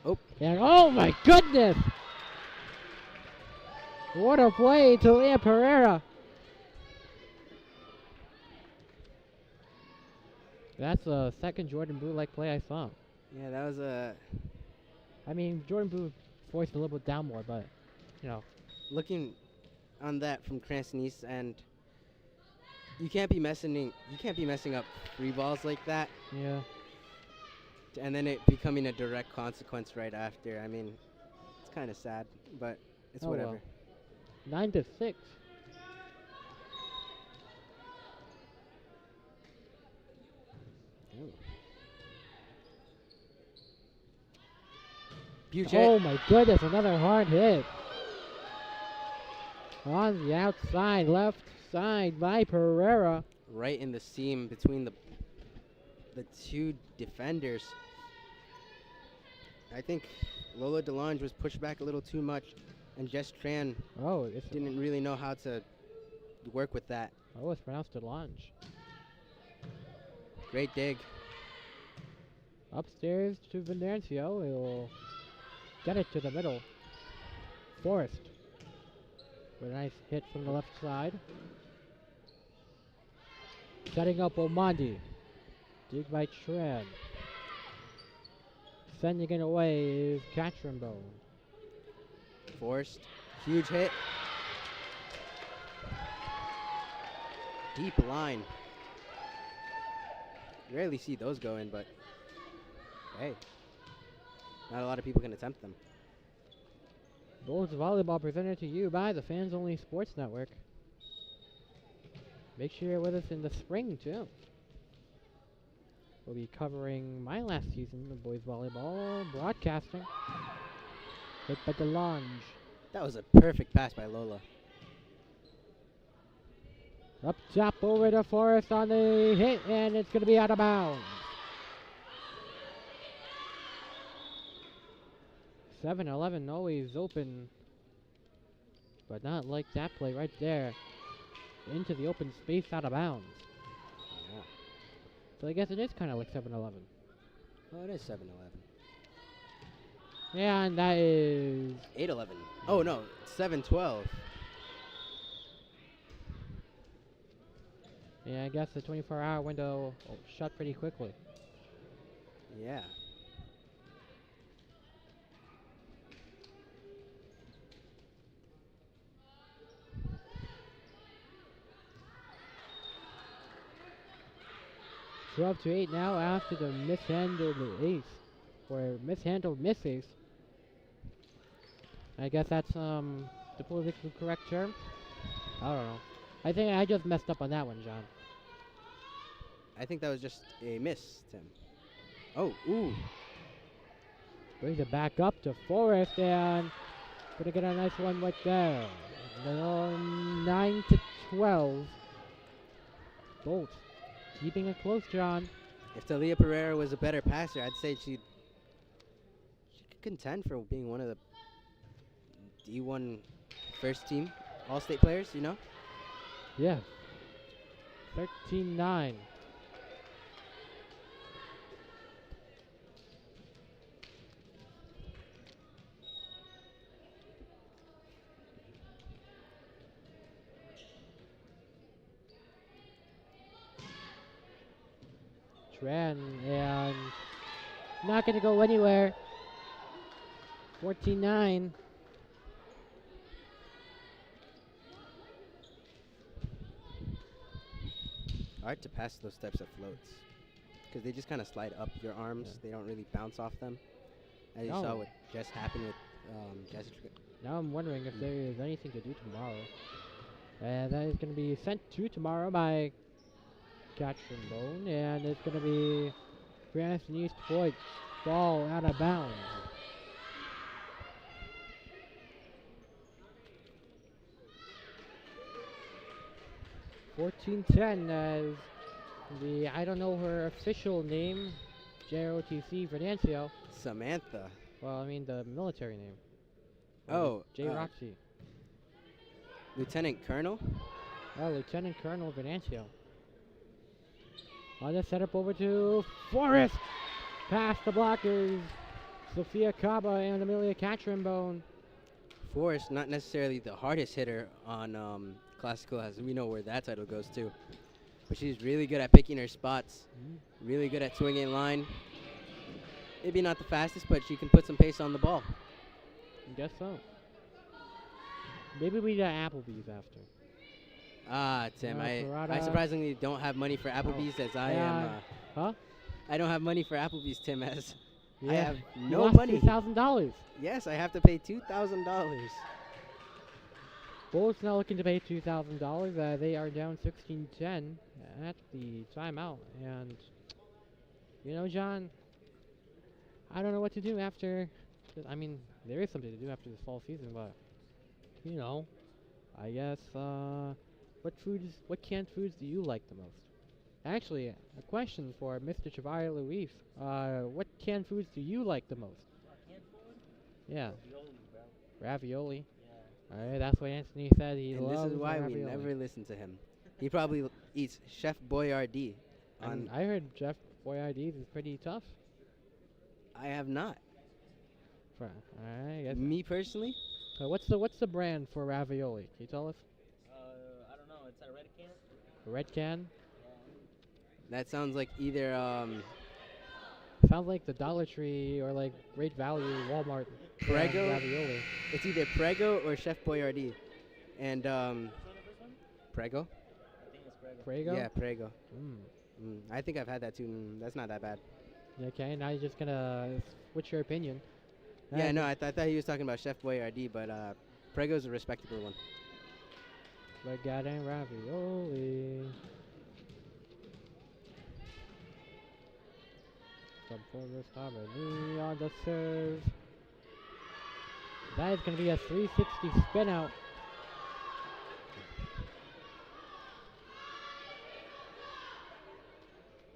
[SPEAKER 2] Oh.
[SPEAKER 1] And oh my goodness! What a play to Leah Pereira. That's the second Jordan Blue-like play I saw.
[SPEAKER 2] Yeah, that was a...
[SPEAKER 1] I mean, Jordan Blue forced a little bit down more, but, you know.
[SPEAKER 2] Looking on that from Craston East, and you can't be messing up free balls like that.
[SPEAKER 1] Yeah.
[SPEAKER 2] And then it becoming a direct consequence right after. I mean, it's kind of sad, but it's whatever.
[SPEAKER 1] Well. 9-6. Oh my goodness, another hard hit. On the outside, left side by Pereira.
[SPEAKER 2] Right in the seam between the two defenders. I think Lola DeLange was pushed back a little too much, and Jess Tran didn't really know how to work with that.
[SPEAKER 1] Oh, it's pronounced DeLange.
[SPEAKER 2] Great dig.
[SPEAKER 1] Upstairs to Venancio. He'll get it to the middle. Forrest. With a nice hit from the left side. Setting up Omondi. Dig by Tran. Sending it away is Catrimbo.
[SPEAKER 2] Forrest. Huge hit. Deep line. You rarely see those go in, but hey. Not a lot of people can attempt them.
[SPEAKER 1] Bulls Volleyball presented to you by the Fans Only Sports Network. Make sure you're with us in the spring, too. We'll be covering my last season of boys volleyball, broadcasting. Hit by the lunge.
[SPEAKER 2] That was a perfect pass by Lola.
[SPEAKER 1] Up top over to Forrest on the hit, and it's going to be out of bounds. 7-11 always open, but not like that play right there. Into the open space, out of bounds.
[SPEAKER 2] Yeah.
[SPEAKER 1] So I guess it is kind of like 7-11.
[SPEAKER 2] Oh, it is 7-11.
[SPEAKER 1] Yeah, and that is
[SPEAKER 2] 8-11. Oh, no. 7-12.
[SPEAKER 1] Yeah, I guess the 24-hour window shut pretty quickly.
[SPEAKER 2] Yeah.
[SPEAKER 1] So up to 8 now after the mishandled ace, or mishandled miss ace. I guess that's the politically correct term. I don't know. I think I just messed up on that one, John.
[SPEAKER 2] I think that was just a miss, Tim. Oh, ooh.
[SPEAKER 1] Brings it back up to Forrest, and gonna get a nice one right there. 9-12. Bolt keeping it close, John.
[SPEAKER 2] If Talia Pereira was a better passer, I'd say she could contend for being one of the D1 first team All-State players, you know?
[SPEAKER 1] Yeah. 13-9. Tran, and not going to go anywhere. 14-9.
[SPEAKER 2] Hard to pass those types of floats because they just kind of slide up your arms.
[SPEAKER 1] Yeah.
[SPEAKER 2] They don't really bounce off them. As you saw what just happened with Jessica.
[SPEAKER 1] Now I'm wondering if there is anything to do tomorrow. And that is going to be sent to tomorrow by Catherine Bone, and it's going to be Craston East Boys ball out of bounds. (14-10) as the, I don't know her official name, JROTC Venancio.
[SPEAKER 2] Samantha.
[SPEAKER 1] Well, I mean the military name.
[SPEAKER 2] Oh,
[SPEAKER 1] J. Roxy.
[SPEAKER 2] Lieutenant Colonel.
[SPEAKER 1] Oh, Lieutenant Colonel Venancio. On the setup over to Forrest. Past the blockers. Sophia Caba and Amelia Catrimbone.
[SPEAKER 2] Forrest, not necessarily the hardest hitter on Classical, as we know where that title goes to. But she's really good at picking her spots. Really good at swinging in line. Maybe not the fastest, but she can put some pace on the ball.
[SPEAKER 1] I guess so. Maybe we got Applebee's after.
[SPEAKER 2] Ah, Tim, I surprisingly don't have money for Applebee's as I am.
[SPEAKER 1] Huh?
[SPEAKER 2] I don't have money for Applebee's, Tim, as
[SPEAKER 1] Yeah.
[SPEAKER 2] I have
[SPEAKER 1] You
[SPEAKER 2] no
[SPEAKER 1] lost
[SPEAKER 2] money.
[SPEAKER 1] $2,000.
[SPEAKER 2] Yes, I have to pay $2,000.
[SPEAKER 1] Bulls now looking to pay $2,000. They are down 16-10 at the timeout. And, you know, John, I don't know what to do after. I mean, there is something to do after this fall season, but, you know, I guess, what canned foods do you like the most? Actually, a question for Mr. Chavarri Luis. What canned foods do you like the most?
[SPEAKER 3] Canned food?
[SPEAKER 1] Yeah.
[SPEAKER 3] Ravioli, bro.
[SPEAKER 1] Ravioli.
[SPEAKER 3] Yeah.
[SPEAKER 1] Alright, that's what Anthony said. He
[SPEAKER 2] And
[SPEAKER 1] loves
[SPEAKER 2] this is why we
[SPEAKER 1] ravioli.
[SPEAKER 2] never listen to him. He probably eats Chef Boyardee.
[SPEAKER 1] And I heard Jeff Boyardee's is pretty tough.
[SPEAKER 2] I have not.
[SPEAKER 1] Alright, I guess.
[SPEAKER 2] Me personally,
[SPEAKER 1] What's the brand for ravioli? Can you tell us?
[SPEAKER 3] I don't know. It's a red can.
[SPEAKER 1] A red can?
[SPEAKER 2] that sounds like either
[SPEAKER 1] Sounds like the Dollar Tree or like Great Value Walmart brand
[SPEAKER 2] Prego.
[SPEAKER 1] ravioli.
[SPEAKER 2] It's either Prego or Chef Boyardee. And
[SPEAKER 3] What's on the first one?
[SPEAKER 2] Prego?
[SPEAKER 3] I think it's Prego.
[SPEAKER 1] Prego?
[SPEAKER 2] Yeah, Prego.
[SPEAKER 1] Mm.
[SPEAKER 2] I think I've had that too. That's not that bad.
[SPEAKER 1] Okay, now you're just gonna switch your opinion.
[SPEAKER 2] Yeah,
[SPEAKER 1] And
[SPEAKER 2] no, I thought he was talking about Chef Boyardee, but Prego's a respectable one.
[SPEAKER 1] we're getting ravioli. Some focus harmony on the serve. That is going to be a 360 spin out.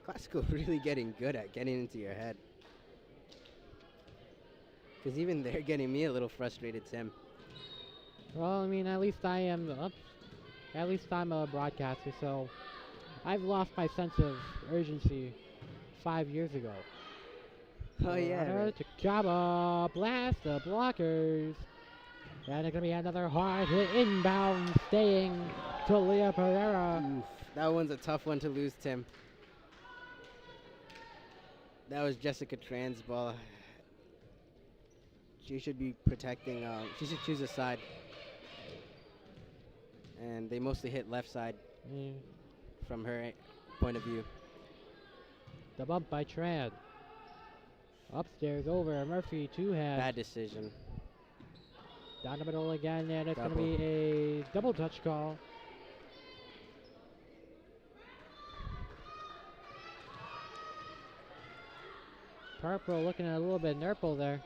[SPEAKER 2] Classical really getting good at getting into your head. Because even they're getting me a little frustrated, Tim.
[SPEAKER 1] Well, I mean, at least I am up. At least I'm a broadcaster, so I've lost my sense of urgency 5 years ago.
[SPEAKER 2] Oh, yeah. Right.
[SPEAKER 1] Chaba, blast the blockers. And it's going to be another hard hit inbound, staying to Leah Pereira.
[SPEAKER 2] Oof, that one's a tough one to lose, Tim. That was Jessica Tran's ball. She should be protecting, she should choose a side. And they mostly hit left side from her point of view.
[SPEAKER 1] The bump by Tran. Upstairs over Murphy, two-hand.
[SPEAKER 2] Bad decision.
[SPEAKER 1] Down the middle again, and it's going to be a double touch call. Purple looking at a little bit nurple there.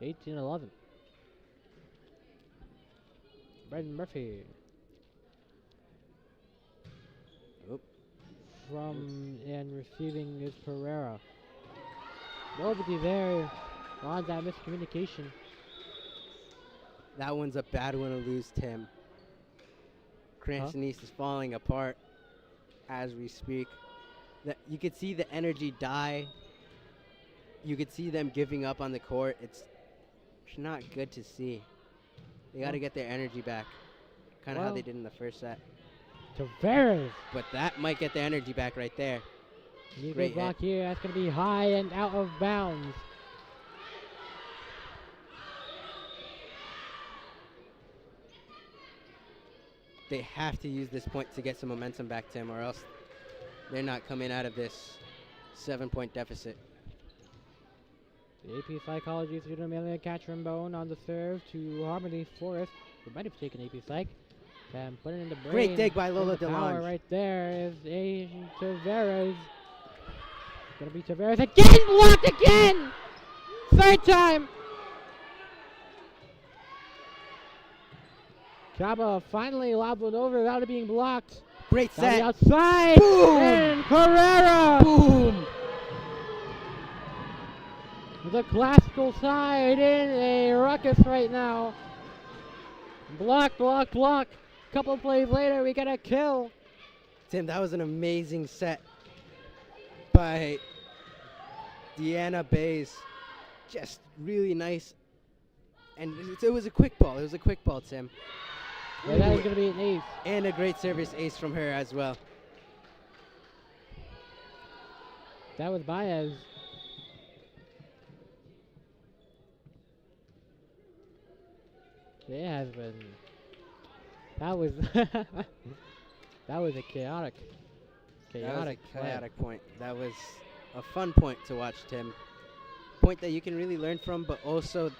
[SPEAKER 1] 18-11. Brendan Murphy.
[SPEAKER 2] Oop.
[SPEAKER 1] From and receiving is Pereira. Nobody there on that miscommunication.
[SPEAKER 2] That one's a bad one to lose, Tim. Craston East is falling apart as we speak. You could see the energy die. You could see them giving up on the court. It's not good to see. They got to get their energy back, kind of how they did in the first set.
[SPEAKER 1] Tavares.
[SPEAKER 2] But that might get their energy back right there.
[SPEAKER 1] Great block here. That's going to be high and out of bounds.
[SPEAKER 2] They have to use this point to get some momentum back, Tim, or else they're not coming out of this 7-point deficit.
[SPEAKER 1] The AP Psychology student Amelia Catron-Bone on the serve to Harmony Forrest, who might have taken AP Psych, and put it in the brain.
[SPEAKER 2] Great dig by Lola DeLonge.
[SPEAKER 1] Right there is a Tavares. Gonna be Tavares again, blocked again! Third time! Chaba finally lobbed one over without it being blocked.
[SPEAKER 2] Great
[SPEAKER 1] Down the
[SPEAKER 2] set.
[SPEAKER 1] outside.
[SPEAKER 2] Boom!
[SPEAKER 1] And Carrera.
[SPEAKER 2] Boom!
[SPEAKER 1] The classical side in a ruckus right now. Block, block, block. Couple plays later, we get a kill.
[SPEAKER 2] Tim, that was an amazing set by Deanna Bays. Just really nice. And it was a quick ball. It was a quick ball, Tim.
[SPEAKER 1] Yeah, that is going to be an ace.
[SPEAKER 2] And a great service ace from her as well.
[SPEAKER 1] That was Baez. It has been. That was. That was a chaotic
[SPEAKER 2] Chaotic
[SPEAKER 1] play.
[SPEAKER 2] point. That was a fun point to watch, Tim. Point that you can really learn from, but also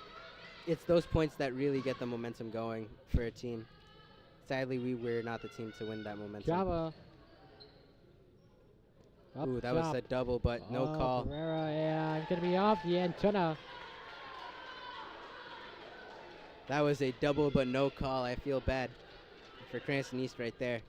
[SPEAKER 2] it's those points that really get the momentum going for a team. Sadly, we were not the team to win that momentum.
[SPEAKER 1] Java.
[SPEAKER 2] Ooh, that was a double, but no call.
[SPEAKER 1] Pereira, yeah, it's going to be off the antenna.
[SPEAKER 2] That was a double, but no call. I feel bad for Craston East right there.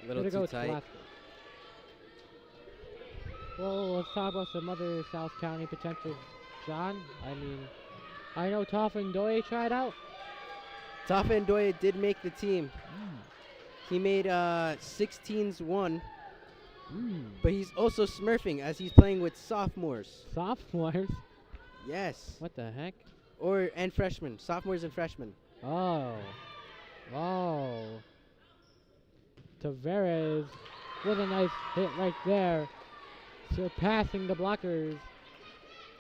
[SPEAKER 2] A little too tight.
[SPEAKER 1] Well, let's talk about some other South County potentials, John. I mean, I know Toffa Ndoye tried out.
[SPEAKER 2] Toffa Ndoye did make the team. He made 16s 1, but he's also smurfing as he's playing with sophomores.
[SPEAKER 1] Sophomores?
[SPEAKER 2] Yes.
[SPEAKER 1] What the heck?
[SPEAKER 2] And freshmen. Sophomores and freshmen.
[SPEAKER 1] Oh. Tavares with a nice hit right there. surpassing the blockers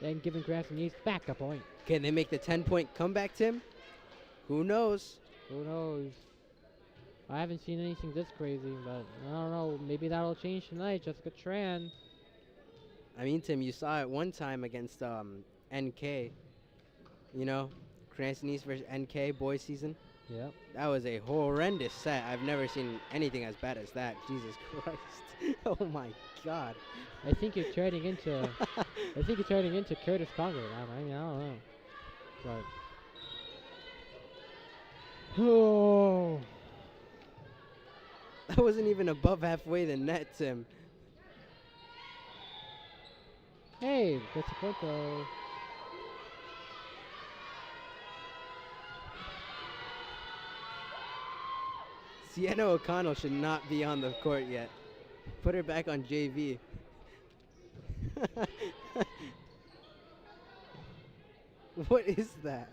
[SPEAKER 1] and giving Craston East back a point.
[SPEAKER 2] Can they make the 10-point comeback, Tim? Who knows?
[SPEAKER 1] Who knows? I haven't seen anything this crazy, but I don't know. Maybe that'll change tonight. Jessica Tran.
[SPEAKER 2] I mean, Tim, you saw it one time against NK. You know, Craston East versus NK boys season.
[SPEAKER 1] Yep.
[SPEAKER 2] That was a horrendous set. I've never seen anything as bad as that. Jesus Christ. Oh my God.
[SPEAKER 1] I think you're turning into. I think you're turning into Curtis Conger. I mean, I don't know. But. Oh.
[SPEAKER 2] That wasn't even above halfway the net, Tim.
[SPEAKER 1] Hey, that's a point though.
[SPEAKER 2] Sienna O'Connell should not be on the court yet. Put her back on JV. What is that?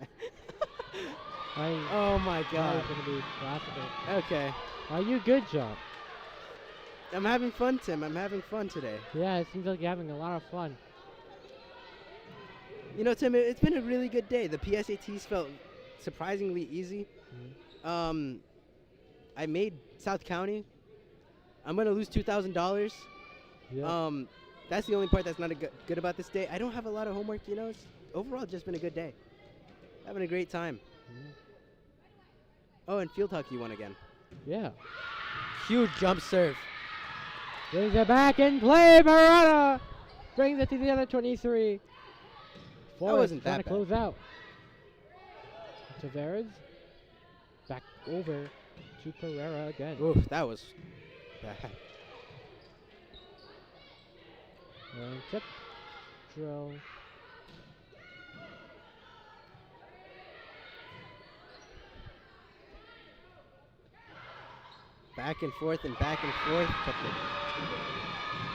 [SPEAKER 2] Oh my God.
[SPEAKER 1] That was gonna be classical.
[SPEAKER 2] Okay.
[SPEAKER 1] You good job.
[SPEAKER 2] I'm having fun, Tim. I'm having fun today.
[SPEAKER 1] Yeah, it seems like you're having a lot of fun.
[SPEAKER 2] You know, Tim, it's been a really good day. The PSATs felt surprisingly easy.
[SPEAKER 1] Mhm.
[SPEAKER 2] I made South County. I'm gonna lose $2,000.
[SPEAKER 1] Yeah.
[SPEAKER 2] That's the only part that's not good about this day. I don't have a lot of homework. You know, it's overall just been a good day. Having a great time.
[SPEAKER 1] Mhm.
[SPEAKER 2] Oh, and field hockey won again.
[SPEAKER 1] Yeah.
[SPEAKER 2] Huge jump serve.
[SPEAKER 1] Brings it back in play. Murata brings it to the other 23. Forrest
[SPEAKER 2] wasn't
[SPEAKER 1] trying
[SPEAKER 2] that
[SPEAKER 1] to close out. Tavares back over to Pereira again.
[SPEAKER 2] Oof, that was bad.
[SPEAKER 1] And tip drill.
[SPEAKER 2] Back and forth and back and forth. But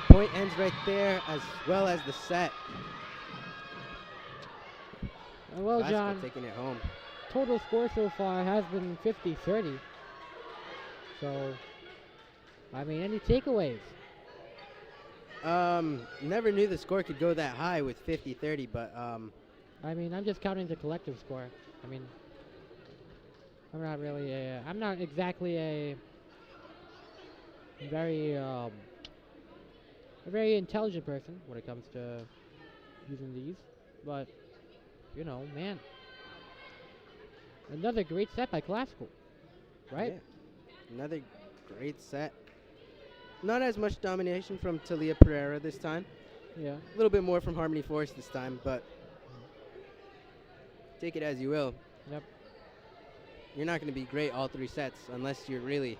[SPEAKER 2] the point ends right there, as well as the set.
[SPEAKER 1] Well,
[SPEAKER 2] Glasgow
[SPEAKER 1] John,
[SPEAKER 2] taking it home.
[SPEAKER 1] total score so far has been 50-30. So, I mean, any takeaways?
[SPEAKER 2] Never knew the score could go that high with 50-30, but
[SPEAKER 1] I mean, I'm just counting the collective score. I mean, I'm not exactly a very intelligent person when it comes to using these, but you know, man, another great set by Classical, right?
[SPEAKER 2] yeah. Another great set. Not as much domination from Talia Pereira this time.
[SPEAKER 1] Yeah.
[SPEAKER 2] A little bit more from Harmony Force this time, but take it as you will.
[SPEAKER 1] Yep.
[SPEAKER 2] You're not going to be great all three sets unless you're really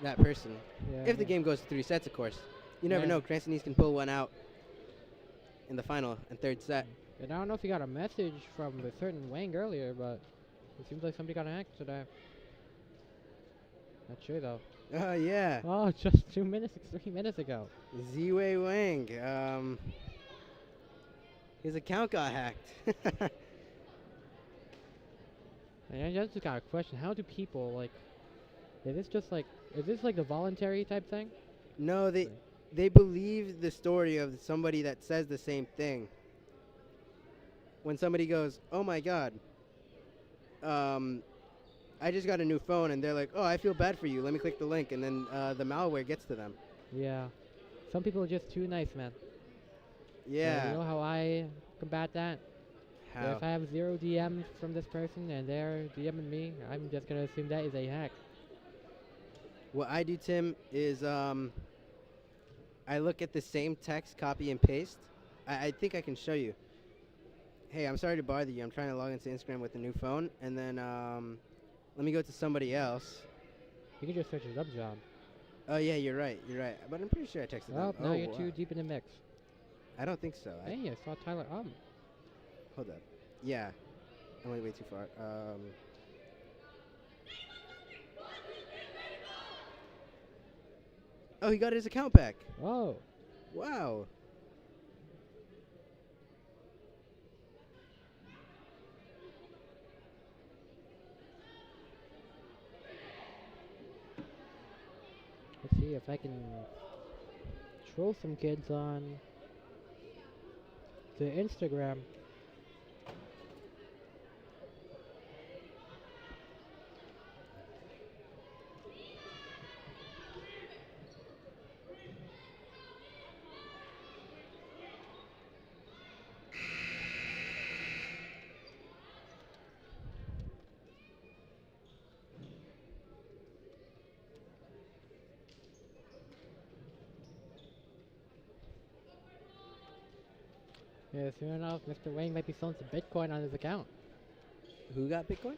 [SPEAKER 2] that person.
[SPEAKER 1] Yeah.
[SPEAKER 2] If the game goes to 3 sets, of course. You never
[SPEAKER 1] Yeah.
[SPEAKER 2] know. Craston East can pull one out in the final and third set.
[SPEAKER 1] And I don't know if you got a message from a certain Wang earlier, but it seems like somebody got hacked today. Not sure though.
[SPEAKER 2] Oh, yeah.
[SPEAKER 1] Oh, just 3 minutes ago.
[SPEAKER 2] Ziwei Wang. His account got hacked.
[SPEAKER 1] And I just got a question. How do people, like, is this like the voluntary type thing?
[SPEAKER 2] No, they believe the story of somebody that says the same thing. When somebody goes, oh my God, I just got a new phone, and they're like, oh, I feel bad for you. Let me click the link, and then the malware gets to them.
[SPEAKER 1] Yeah. Some people are just too nice, man.
[SPEAKER 2] Yeah.
[SPEAKER 1] So you know how I combat that?
[SPEAKER 2] How?
[SPEAKER 1] If I have 0 DMs from this person and they're DMing me, I'm just gonna assume that is a hack.
[SPEAKER 2] What I do, Tim, is I look at the same text, copy and paste. I think I can show you. Hey, I'm sorry to bother you. I'm trying to log into Instagram with a new phone, and then let me go to somebody else.
[SPEAKER 1] You can just search it up, John.
[SPEAKER 2] Oh yeah, you're right. But I'm pretty sure I texted
[SPEAKER 1] Oh,
[SPEAKER 2] them.
[SPEAKER 1] now you're
[SPEAKER 2] wow.
[SPEAKER 1] too deep in the mix.
[SPEAKER 2] I don't think so.
[SPEAKER 1] Hey, I saw Tyler.
[SPEAKER 2] Hold up. Yeah, I went way too far. Oh, he got his account back.
[SPEAKER 1] Oh.
[SPEAKER 2] Wow.
[SPEAKER 1] Let's see if I can troll some kids on the Instagram. Yeah, soon enough, Mr. Wang might be selling some Bitcoin on his account.
[SPEAKER 2] Who got Bitcoin?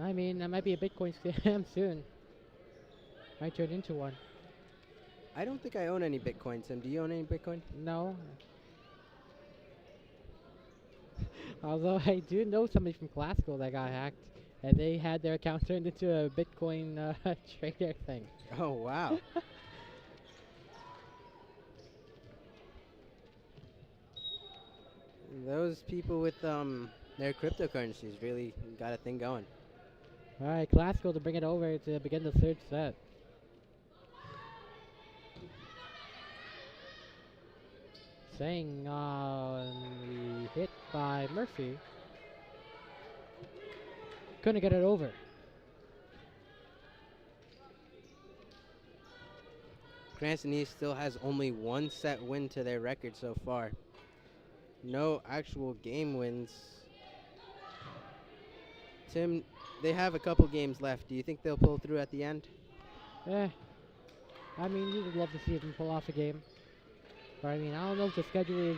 [SPEAKER 1] I mean, that might be a Bitcoin scam soon. Might turn into one.
[SPEAKER 2] I don't think I own any Bitcoin, Tim. Do you own any Bitcoin?
[SPEAKER 1] No. Although I do know somebody from classical that got hacked, and they had their account turned into a Bitcoin trader thing.
[SPEAKER 2] Oh, wow. Those people with their cryptocurrencies really got a thing going.
[SPEAKER 1] Alright, classical to bring it over to begin the third set. Saying on the hit by Murphy. Couldn't get it over.
[SPEAKER 2] Craston East still has only one set win to their record so far. No actual game wins. Tim, they have a couple games left. Do you think they'll pull through at the end?
[SPEAKER 1] I mean, you would love to see them pull off a game. But I mean, I don't know if the schedule is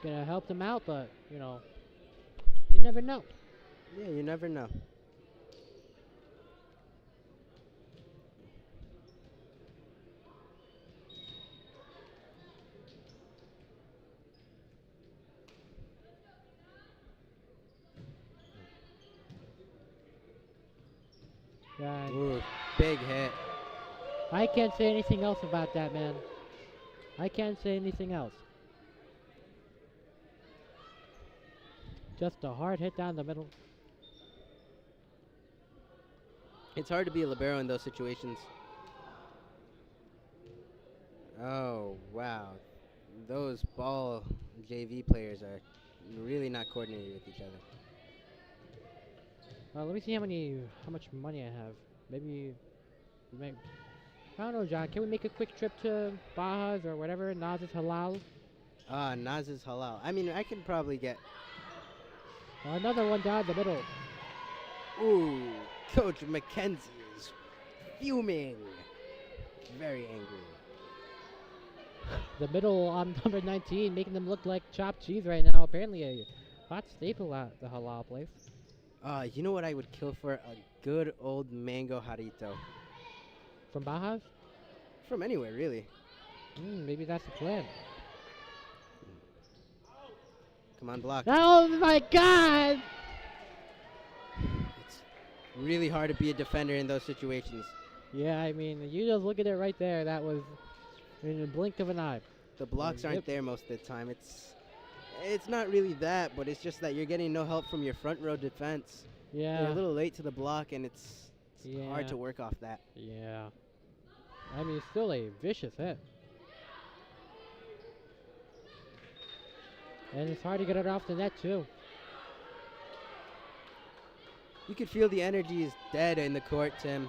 [SPEAKER 1] gonna help them out, but you know, you never know.
[SPEAKER 2] Yeah, you never know.
[SPEAKER 1] Yeah,
[SPEAKER 2] Ooh, big hit.
[SPEAKER 1] I can't say anything else about that, man. I can't say anything else. Just a hard hit down the middle.
[SPEAKER 2] It's hard to be a libero in those situations. Oh, wow. Those ball JV players are really not coordinated with each other.
[SPEAKER 1] Let me see how much money I have. Maybe, I don't know, John. Can we make a quick trip to Baja's or whatever? Naz's Halal.
[SPEAKER 2] Naz's halal. I mean, I can probably get...
[SPEAKER 1] Another one down the middle.
[SPEAKER 2] Ooh, Coach McKenzie is fuming. Very angry.
[SPEAKER 1] The middle on number 19, making them look like chopped cheese right now. Apparently a hot staple at the Halal place.
[SPEAKER 2] You know what I would kill for? A good old mango jarrito.
[SPEAKER 1] From Baja's?
[SPEAKER 2] From anywhere, really.
[SPEAKER 1] Maybe that's the plan.
[SPEAKER 2] Come on, block.
[SPEAKER 1] Oh my god!
[SPEAKER 2] It's really hard to be a defender in those situations.
[SPEAKER 1] Yeah, I mean, you just look at it right there. That was in the blink of an eye.
[SPEAKER 2] The blocks aren't
[SPEAKER 1] Yep.
[SPEAKER 2] there most of the time. It's not really that, but it's just that you're getting no help from your front row defense.
[SPEAKER 1] Yeah.
[SPEAKER 2] You're a little late to the block, and it's
[SPEAKER 1] Yeah.
[SPEAKER 2] hard to work off that.
[SPEAKER 1] Yeah. I mean, still a vicious hit. And it's hard to get it off the net, too.
[SPEAKER 2] You could feel the energy is dead in the court, Tim.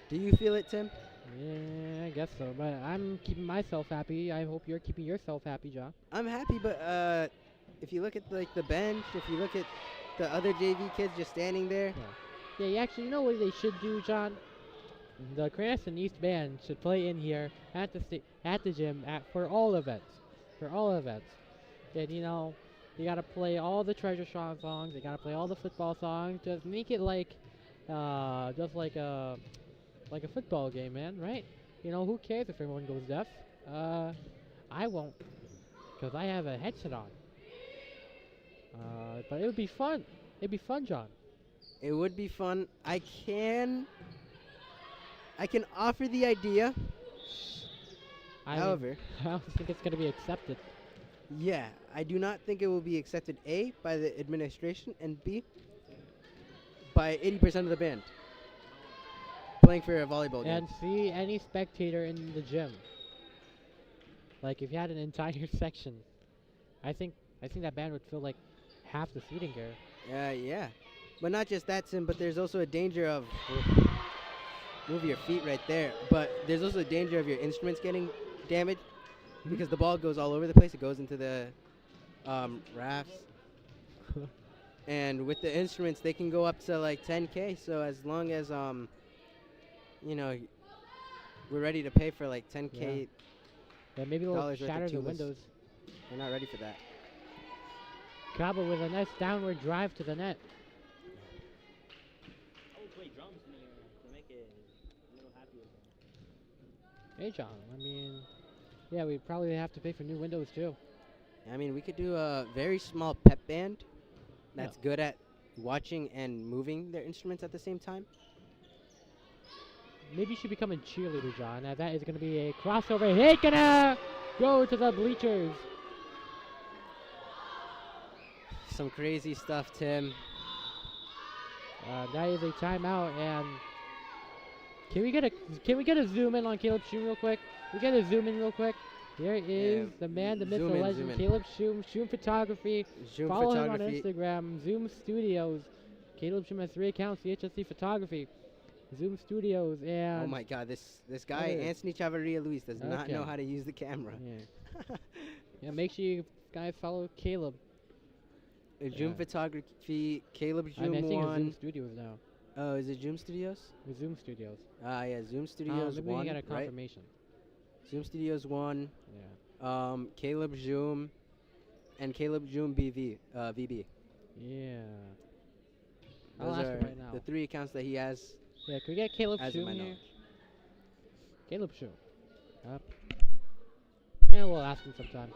[SPEAKER 2] Do you feel it, Tim?
[SPEAKER 1] Yeah, I guess so. But I'm keeping myself happy. I hope you're keeping yourself happy, John.
[SPEAKER 2] I'm happy, but if you look at like the bench, if you look at the other JV kids just standing there,
[SPEAKER 1] Yeah, actually, you know what they should do, John? The Craston East band should play in here at the gym for all events. For all events. And you know, you gotta play all the Treasure Strong songs. You gotta play all the football songs. Just make it like, just like a football game, man. Right? You know, who cares if everyone goes deaf? I won't, cause I have a headset on. But it would be fun. It'd be fun, John.
[SPEAKER 2] it would be fun. I can offer the idea.
[SPEAKER 1] I mean,
[SPEAKER 2] However,
[SPEAKER 1] I don't think it's gonna be accepted.
[SPEAKER 2] yeah, I do not think it will be accepted, A, by the administration, and B, by 80% of the band. playing for a volleyball game.
[SPEAKER 1] and see any spectator in the gym. Like if you had an entire section, I think that band would fill like half the seating here.
[SPEAKER 2] Yeah. But not just that, Tim, but there's also a danger of move your feet right there. But there's also a danger of your instruments getting damaged because the ball goes all over the place. It goes into the rafts. And with the instruments, they can go up to like 10K. So as long as you know, we're ready to pay for like 10K.
[SPEAKER 1] Yeah, maybe they'll
[SPEAKER 2] Dollars worth of
[SPEAKER 1] shatter the
[SPEAKER 2] tubeless.
[SPEAKER 1] windows.
[SPEAKER 2] We're not ready for that.
[SPEAKER 1] Cabo with a nice downward drive to the net.
[SPEAKER 3] I would play drums in here to make it a little happier.
[SPEAKER 1] Hey, John. I mean, yeah, we'd probably have to pay for new windows too.
[SPEAKER 2] I mean, we could do a very small pep band that's good at watching and moving their instruments at the same time.
[SPEAKER 1] Maybe you should become a cheerleader, John. That is going to be a crossover hit. Gonna go to the bleachers.
[SPEAKER 2] Some crazy stuff, Tim.
[SPEAKER 1] That is a timeout, and can we get a zoom in on Caleb Shum real quick? We get a zoom in real quick. There is the man, the myth, the
[SPEAKER 2] zoom in,
[SPEAKER 1] legend,
[SPEAKER 2] zoom in.
[SPEAKER 1] Caleb Shum, Shum Photography.
[SPEAKER 2] Zoom
[SPEAKER 1] Follow him on
[SPEAKER 2] photography.
[SPEAKER 1] Instagram, Zoom Studios. Caleb Shum has 3 accounts, CHSC Photography, Zoom Studios, and
[SPEAKER 2] Oh my God, this guy
[SPEAKER 1] Other-
[SPEAKER 2] Anthony Chavarria Luis does not know
[SPEAKER 1] Okay.
[SPEAKER 2] how to use the camera.
[SPEAKER 1] yeah, make sure you guys follow Caleb.
[SPEAKER 2] Zoom
[SPEAKER 1] Yeah.
[SPEAKER 2] photography, Caleb
[SPEAKER 1] I mean, I
[SPEAKER 2] Zoom
[SPEAKER 1] think it's Zoom
[SPEAKER 2] one.
[SPEAKER 1] Studios now.
[SPEAKER 2] Oh, is it Zoom Studios?
[SPEAKER 1] With Zoom Studios.
[SPEAKER 2] Yeah, Zoom Studios
[SPEAKER 1] Maybe we
[SPEAKER 2] one,
[SPEAKER 1] can get a
[SPEAKER 2] right?
[SPEAKER 1] confirmation.
[SPEAKER 2] Zoom Studios one.
[SPEAKER 1] Yeah.
[SPEAKER 2] Caleb Zoom, and Caleb Zoom BV, VB.
[SPEAKER 1] Yeah.
[SPEAKER 2] Those
[SPEAKER 1] I'll ask
[SPEAKER 2] are
[SPEAKER 1] him right now.
[SPEAKER 2] the 3 accounts that he has.
[SPEAKER 1] Yeah, can we get Caleb
[SPEAKER 2] As of
[SPEAKER 1] Shum
[SPEAKER 2] my
[SPEAKER 1] here?
[SPEAKER 2] knowledge.
[SPEAKER 1] Caleb Shum. Up. Yeah, we'll ask him sometime.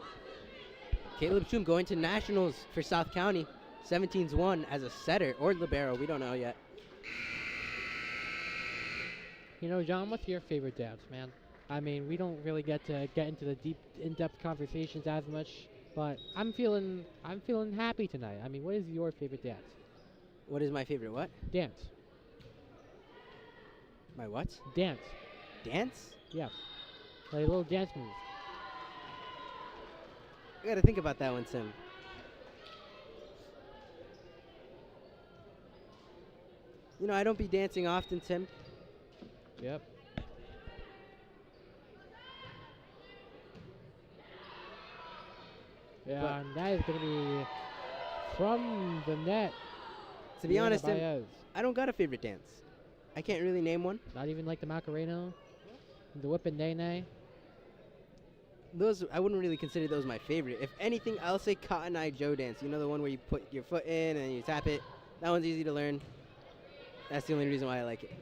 [SPEAKER 2] Caleb Zoom going to nationals for South County. 17's one as a setter or libero. We don't know yet.
[SPEAKER 1] You know, John, what's your favorite dance, man? I mean, we don't really get into the deep, in-depth conversations as much, but I'm feeling happy tonight. I mean, what is your favorite dance?
[SPEAKER 2] What is my favorite? What?
[SPEAKER 1] Dance.
[SPEAKER 2] My what?
[SPEAKER 1] Dance.
[SPEAKER 2] Dance?
[SPEAKER 1] Yeah. Like a little dance move.
[SPEAKER 2] I gotta think about that one, Tim. You know, I don't be dancing often, Tim.
[SPEAKER 1] Yep. Yeah,
[SPEAKER 2] But-
[SPEAKER 1] and that is going to be from the net.
[SPEAKER 2] To be
[SPEAKER 1] Diana
[SPEAKER 2] honest, Tim,
[SPEAKER 1] Baez.
[SPEAKER 2] I don't got a favorite dance. I can't really name one.
[SPEAKER 1] Not even like the Macarena, the whip and nay nay.
[SPEAKER 2] Those I wouldn't really consider those my favorite. If anything, I'll say Cotton Eye Joe dance. You know, the one where you put your foot in and you tap it. That one's easy to learn. That's the only reason why I like it.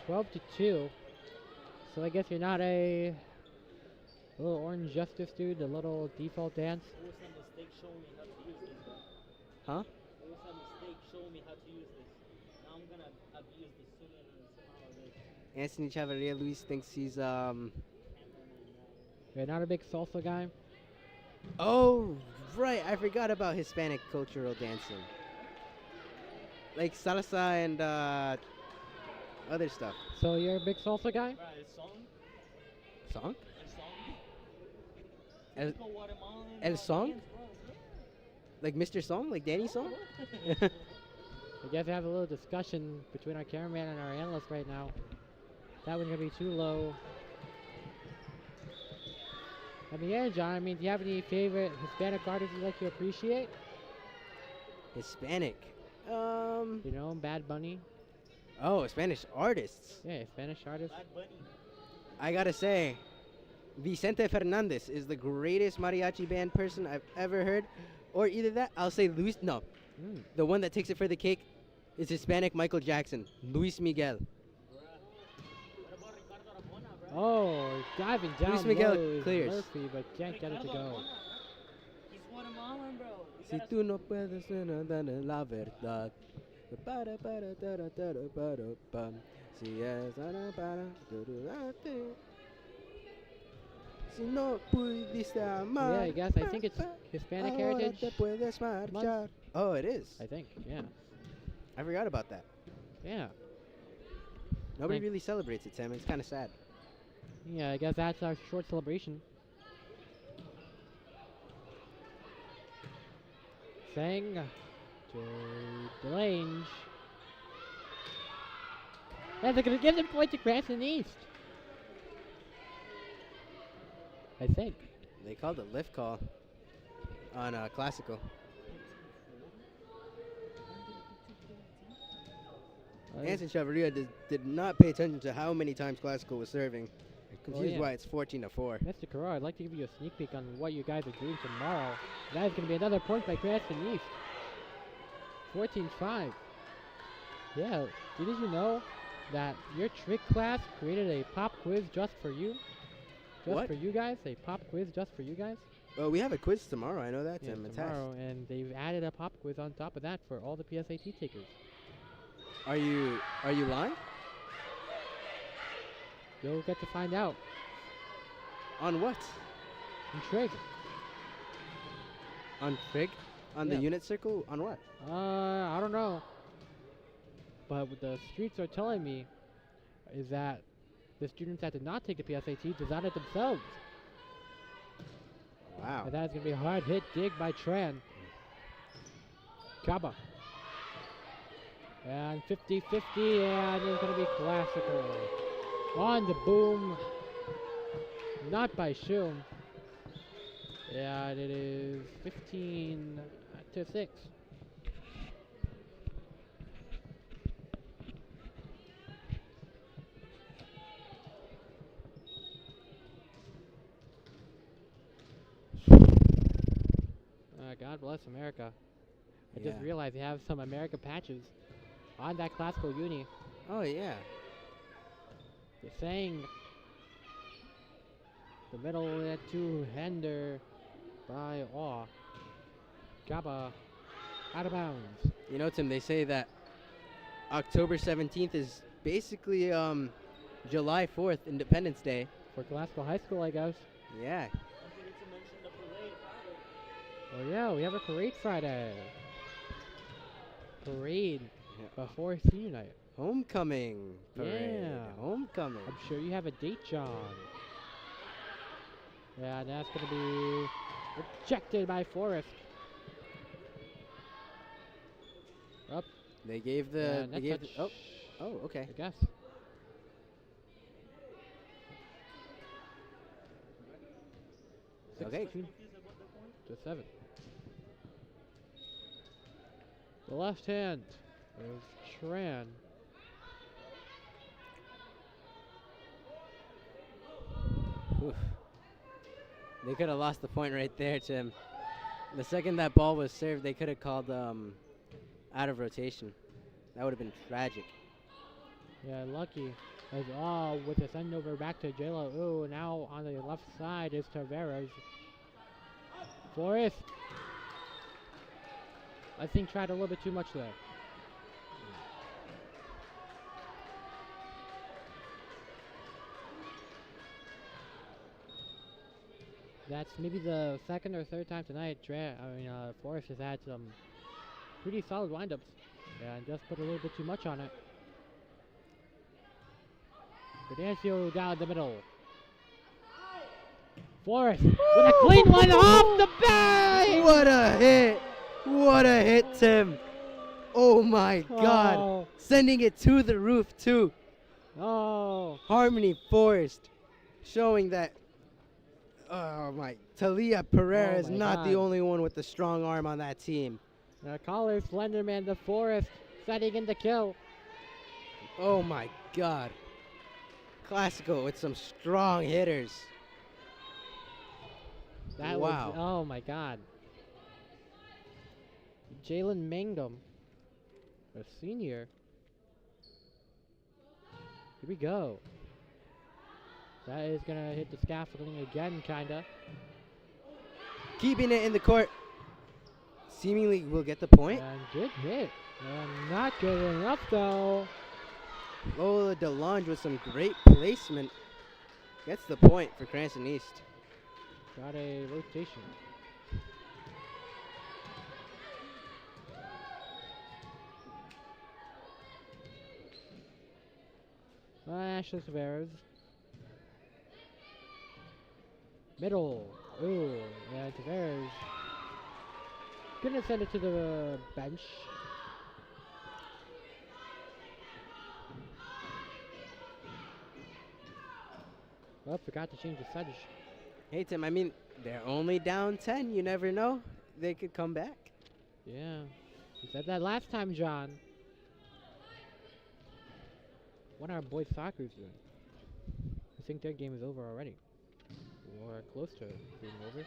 [SPEAKER 1] 12-2. So I guess you're not a little Orange Justice dude, the little default dance.
[SPEAKER 3] It was a mistake showing me how to use this, bro.
[SPEAKER 2] Huh?
[SPEAKER 3] It was a mistake showing me how to use this. Now I'm gonna abuse this soon and somehow this.
[SPEAKER 2] Anthony Chavarria Luis thinks he's
[SPEAKER 1] You're not a big salsa guy.
[SPEAKER 2] Oh, right. I forgot about Hispanic cultural dancing. Like salsa and other stuff.
[SPEAKER 1] So you're a big salsa guy?
[SPEAKER 3] Bro, it's song.
[SPEAKER 2] Song?
[SPEAKER 3] It's song.
[SPEAKER 2] El,
[SPEAKER 3] Typical Guatemalan,
[SPEAKER 2] El Song?
[SPEAKER 3] dance, bro.
[SPEAKER 2] like Mr. Song? Like Danny Song?
[SPEAKER 1] I guess we have a little discussion between our cameraman and our analyst right now. That one's gonna be too low. I mean, yeah, John. I mean, do you have any favorite Hispanic artists you like to appreciate?
[SPEAKER 2] Hispanic.
[SPEAKER 1] You know, Bad Bunny.
[SPEAKER 2] Oh, Spanish artists.
[SPEAKER 1] Yeah, Spanish artists.
[SPEAKER 3] Bad Bunny.
[SPEAKER 2] I gotta say, Vicente Fernandez is the greatest mariachi band person I've ever heard. Or either that, I'll say Luis. No,
[SPEAKER 1] Mm.
[SPEAKER 2] the one that takes it for the cake is Hispanic Michael Jackson, Luis Miguel.
[SPEAKER 3] What about Ricardo Arjona, bro?
[SPEAKER 1] Oh, diving down
[SPEAKER 2] Luis Miguel
[SPEAKER 1] low is
[SPEAKER 2] clears.
[SPEAKER 1] Murphy, but can't get it to
[SPEAKER 3] Ricardo
[SPEAKER 1] go.
[SPEAKER 3] Arjona, bro. He's Guatemalan, bro. You
[SPEAKER 2] Si
[SPEAKER 3] gotta
[SPEAKER 2] tú no puedes tener la verdad. Para, para, tara, tara, para, pam. Si es para, durante. Si no pudiste amar.
[SPEAKER 1] Yeah, I guess. I think it's Hispanic
[SPEAKER 2] ahora
[SPEAKER 1] Heritage
[SPEAKER 2] te puedes marchar. Oh, it is.
[SPEAKER 1] I think, yeah.
[SPEAKER 2] I forgot about that.
[SPEAKER 1] Yeah.
[SPEAKER 2] Nobody
[SPEAKER 1] Like-
[SPEAKER 2] really celebrates it, Tim. It's kind of sad.
[SPEAKER 1] Yeah, I guess that's our short celebration. Sang to Delange. And they're going to give the point to Craston East. I think.
[SPEAKER 2] They called a lift call on Classical. Anson Chavarria did not pay attention to how many times Classical was serving. Confused
[SPEAKER 1] yeah.
[SPEAKER 2] why it's 14-4.
[SPEAKER 1] Mr. Carrar, I'd like to give you a sneak peek on what you guys are doing tomorrow. That is going to be another point by Craston East. 14-5. Yeah, did you know that your trick class created a pop quiz just for you? Just
[SPEAKER 2] What?
[SPEAKER 1] for you guys? A pop quiz just for you guys?
[SPEAKER 2] Well, we have a quiz tomorrow. I know that,
[SPEAKER 1] Yeah,
[SPEAKER 2] Tim. A test.
[SPEAKER 1] tomorrow, and they've added a pop quiz on top of that for all the PSAT takers.
[SPEAKER 2] Are you lying?
[SPEAKER 1] You'll get to find out
[SPEAKER 2] On what?
[SPEAKER 1] in Trig.
[SPEAKER 2] On Trig? On
[SPEAKER 1] Yeah.
[SPEAKER 2] the unit circle? On what?
[SPEAKER 1] I don't know. But what the streets are telling me is that the students that did not take the PSAT designed it themselves.
[SPEAKER 2] Wow.
[SPEAKER 1] And that's going to be a hard hit dig by Tran. Kaba. And 50-50, and it's going to be Classical. On the boom. Not by Shum. And it is 15-6. God bless America. I just
[SPEAKER 2] Yeah.
[SPEAKER 1] realized they have some America patches on that Classical uni.
[SPEAKER 2] Oh, yeah.
[SPEAKER 1] They're saying the middle two-hander by Aw. Gaba out of bounds.
[SPEAKER 2] You know, Tim, they say that October 17th is basically July 4th, Independence Day.
[SPEAKER 1] For Classical High School, I guess.
[SPEAKER 2] Yeah.
[SPEAKER 3] I forget to mention the parade Friday.
[SPEAKER 1] Oh yeah, we have a parade Friday. Parade
[SPEAKER 2] Yeah.
[SPEAKER 1] before senior night.
[SPEAKER 2] Homecoming parade.
[SPEAKER 1] Yeah.
[SPEAKER 2] Homecoming.
[SPEAKER 1] I'm sure you have a date, John. Yeah, that's going to be rejected by Forrest. Up.
[SPEAKER 2] They gave
[SPEAKER 1] Yeah,
[SPEAKER 2] the.
[SPEAKER 1] net
[SPEAKER 2] They gave.
[SPEAKER 1] touch,
[SPEAKER 2] Oh, okay.
[SPEAKER 1] I guess.
[SPEAKER 2] Okay.
[SPEAKER 1] 16 to 7. The left hand is Tran.
[SPEAKER 2] Oof. They could have lost the point right there, Tim. The second that ball was served, they could have called out of rotation. That would have been tragic.
[SPEAKER 1] Yeah, lucky. As all with the send over back to J-Lo. Ooh, now on the left side is Tavares. Forrest. I think tried a little bit too much there. That's maybe the second or third time tonight. Forrest has had some pretty solid windups and just put a little bit too much on it. Fidencio down the middle. Forrest with a clean one off the bat.
[SPEAKER 2] What a hit! What a hit, Tim! Oh my God!
[SPEAKER 1] Oh,
[SPEAKER 2] Sending it to the roof too.
[SPEAKER 1] oh.
[SPEAKER 2] Harmony Forest, showing that. Oh my! Talia Pereira
[SPEAKER 1] Oh
[SPEAKER 2] is
[SPEAKER 1] my
[SPEAKER 2] not the
[SPEAKER 1] God.
[SPEAKER 2] only one with the strong arm on that team.
[SPEAKER 1] The caller Slenderman, the Forest, setting in the kill.
[SPEAKER 2] Oh my God! Classical with some strong hitters.
[SPEAKER 1] That
[SPEAKER 2] Wow.
[SPEAKER 1] was, oh my God. Jalen Mangum, a senior. Here we go. That is gonna hit the scaffolding again, kinda.
[SPEAKER 2] Keeping it in the court. Seemingly will get the point.
[SPEAKER 1] And good hit. And not good enough though.
[SPEAKER 2] Lola DeLonge with some great placement. Gets the point for Craston East.
[SPEAKER 1] Got a rotation. Ashley Tavares. Middle. Ooh, yeah, Tavares. Gonna send it to the bench. Oh, forgot to change the sedge.
[SPEAKER 2] Hey, Tim, I mean, they're only down 10. You never know. They could come back.
[SPEAKER 1] Yeah. You said that last time, John. What are boys soccer's doing? I think their game is over already. Or close to being over.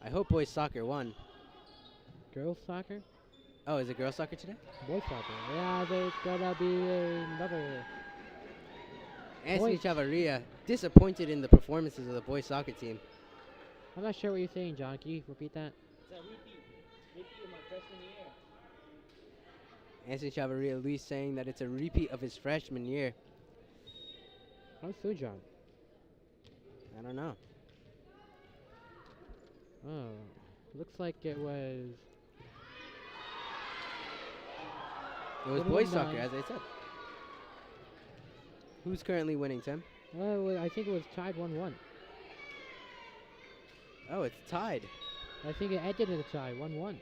[SPEAKER 2] I hope boys soccer won.
[SPEAKER 1] Girls soccer?
[SPEAKER 2] Oh, is it girls soccer today?
[SPEAKER 1] Boys soccer. Yeah, there's gonna be another.
[SPEAKER 2] Anthony
[SPEAKER 1] Boys.
[SPEAKER 2] Chavarria disappointed in the performances of the boys soccer team.
[SPEAKER 1] I'm not sure what you're saying, John. Can you repeat that?
[SPEAKER 3] It's a repeat. Repeat of my freshman year.
[SPEAKER 2] Anthony Chavarria, Luis saying that it's a repeat of his freshman year.
[SPEAKER 1] How so, John?
[SPEAKER 2] I don't know.
[SPEAKER 1] Oh, looks like it was.
[SPEAKER 2] It was
[SPEAKER 1] What
[SPEAKER 2] boys
[SPEAKER 1] was
[SPEAKER 2] soccer,
[SPEAKER 1] nine?
[SPEAKER 2] as I said. Who's currently winning, Tim?
[SPEAKER 1] I think it was tied 1-1.
[SPEAKER 2] Oh, it's tied.
[SPEAKER 1] I think it ended in a tie, 1-1.
[SPEAKER 3] Alright?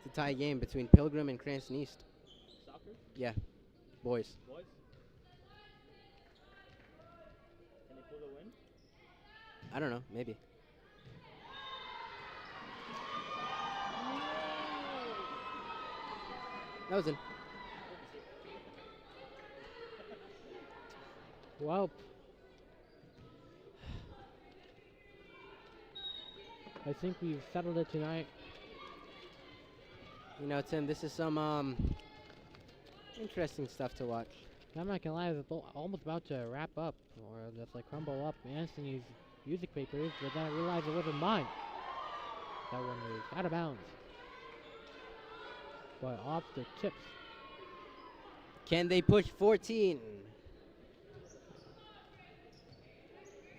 [SPEAKER 2] It's a tie game between Pilgrim and Craston East.
[SPEAKER 3] Soccer?
[SPEAKER 2] Yeah, boys.
[SPEAKER 3] Boys? Can they pull the win?
[SPEAKER 2] I don't know, maybe. That was in.
[SPEAKER 1] Well, I think we've settled it tonight.
[SPEAKER 2] You know, Tim, this is some interesting stuff to watch.
[SPEAKER 1] I'm not gonna lie, it's almost about to wrap up, or just like crumble up Anthony's music papers, but then I realized it wasn't mine. That one was out of bounds. But off the tips.
[SPEAKER 2] Can they push 14?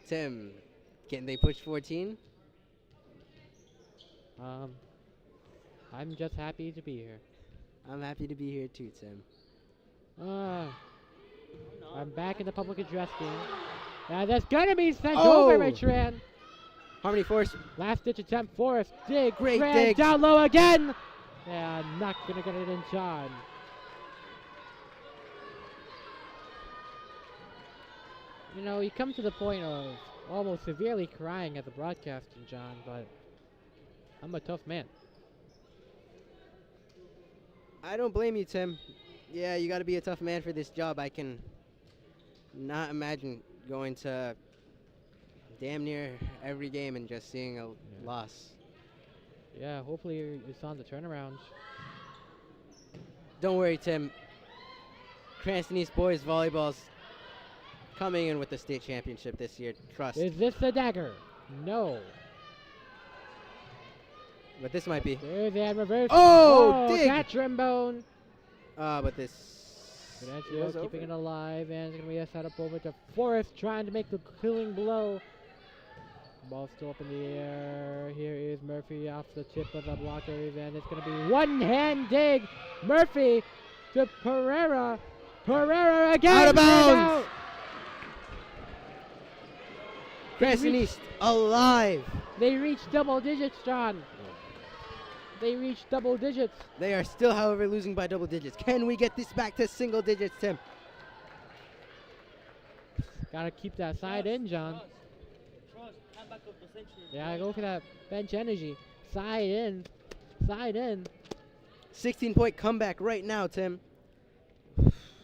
[SPEAKER 2] Tim, can they push 14?
[SPEAKER 1] I'm just happy to be here.
[SPEAKER 2] I'm happy to be here too, Tim.
[SPEAKER 1] I'm back in the public address game. That's gonna be sent
[SPEAKER 2] Oh!
[SPEAKER 1] over by Tran.
[SPEAKER 2] Harmony Force.
[SPEAKER 1] Last ditch attempt, Forrest. Dig.
[SPEAKER 2] Great
[SPEAKER 1] Tran
[SPEAKER 2] dig.
[SPEAKER 1] down low again. Yeah, not gonna get it in, John. You know, you come to the point of almost severely crying at the broadcasting, John, but I'm a tough man.
[SPEAKER 2] I don't blame you, Tim. Yeah, you got to be a tough man for this job. I can not imagine going to damn near every game and just seeing a loss.
[SPEAKER 1] Yeah, hopefully it's on the turnaround.
[SPEAKER 2] Don't worry, Tim. Craston East boys volleyball's coming in with the state championship this year. Trust.
[SPEAKER 1] Is this the dagger? No.
[SPEAKER 2] But this might be.
[SPEAKER 1] There's and reverse.
[SPEAKER 2] Oh, dig!
[SPEAKER 1] That trombone.
[SPEAKER 2] But this
[SPEAKER 1] Venancio
[SPEAKER 2] was
[SPEAKER 1] keeping
[SPEAKER 2] over.
[SPEAKER 1] it alive, and it's going to be a setup over to Forrest, trying to make the killing blow. Ball still up in the air. Here is Murphy off the tip of the blockers, and it's going to be one-hand dig. Murphy to Pereira. Pereira again.
[SPEAKER 2] Out of bounds.
[SPEAKER 1] Out.
[SPEAKER 2] Craston
[SPEAKER 1] reached-
[SPEAKER 2] East alive.
[SPEAKER 1] They reached double digits, John. They reached double digits.
[SPEAKER 2] They are still, however, losing by double digits. Can we get this back to single digits, Tim?
[SPEAKER 1] Gotta keep that side in, John.
[SPEAKER 3] Trust. Comeback of the century.
[SPEAKER 1] Yeah, go for that bench energy. Side in. Side in.
[SPEAKER 2] 16-point comeback right now, Tim.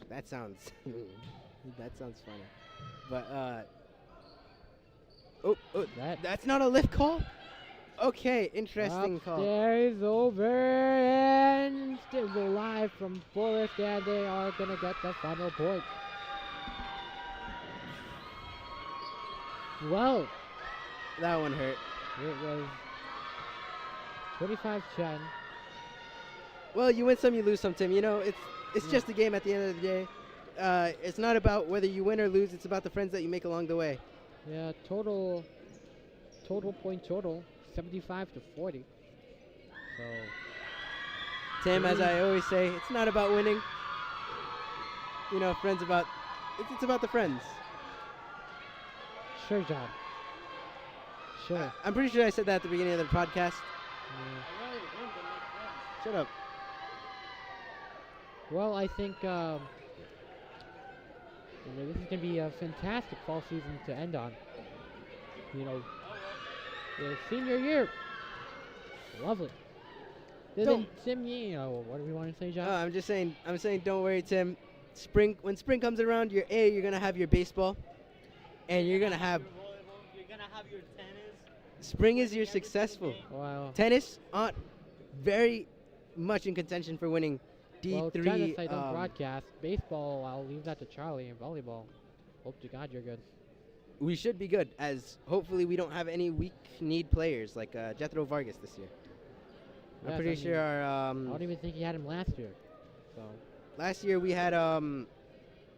[SPEAKER 2] That sounds that sounds funny. But that's not a lift call? Okay, interesting call.
[SPEAKER 1] Upstairs over and still live from Forest, and they are gonna get the final point. Well,
[SPEAKER 2] That one hurt.
[SPEAKER 1] it was 25-10.
[SPEAKER 2] Well, you win some, you lose some, Tim. You know, it's just a game at the end of the day. It's not about whether you win or lose. It's about the friends that you make along the way.
[SPEAKER 1] Yeah, total point total 75-40. So
[SPEAKER 2] Tim, as I always say, it's not about winning. You know, friends about. It's about the friends.
[SPEAKER 1] Sure, John. Sure.
[SPEAKER 2] I'm pretty sure I said that at the beginning of the podcast.
[SPEAKER 1] Yeah.
[SPEAKER 2] Shut up.
[SPEAKER 1] Well, I think this is gonna be a fantastic fall season to end on. You know, the senior year, lovely. Then Tim, what do we want to say, John?
[SPEAKER 2] I'm just saying. I'm saying, don't worry, Tim. When spring comes around, you're gonna have your baseball, and you're gonna have.
[SPEAKER 3] You're gonna have your tennis.
[SPEAKER 2] Spring is your successful.
[SPEAKER 1] Wow.
[SPEAKER 2] Tennis aren't very much in contention for winning D3.
[SPEAKER 1] Well, tennis I don't broadcast. Baseball, I'll leave that to Charlie. And volleyball, hope to God you're good.
[SPEAKER 2] We should be good, as hopefully we don't have any weak-kneed players like Jethro Vargas this year. I'm
[SPEAKER 1] Yes,
[SPEAKER 2] pretty
[SPEAKER 1] I mean,
[SPEAKER 2] sure our
[SPEAKER 1] I don't even think he had him last year. So
[SPEAKER 2] last year we had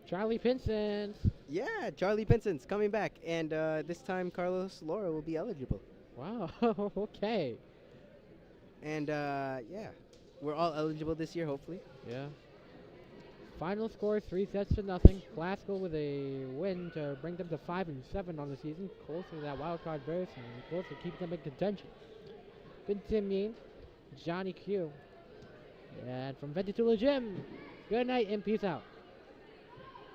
[SPEAKER 1] Charlie Pinson's.
[SPEAKER 2] yeah, Charlie Pinson's coming back, and this time Carlos Laura will be eligible.
[SPEAKER 1] Wow. Okay.
[SPEAKER 2] And yeah, we're all eligible this year, hopefully.
[SPEAKER 1] Yeah. Final score 3-0. Glasgow with a win to bring them to 5-7 on the season, closer to that wild card berth and closer to keep them in contention. Been Tim Yeen, Johnny Q, and from Ventatula Gym. Good night and peace out.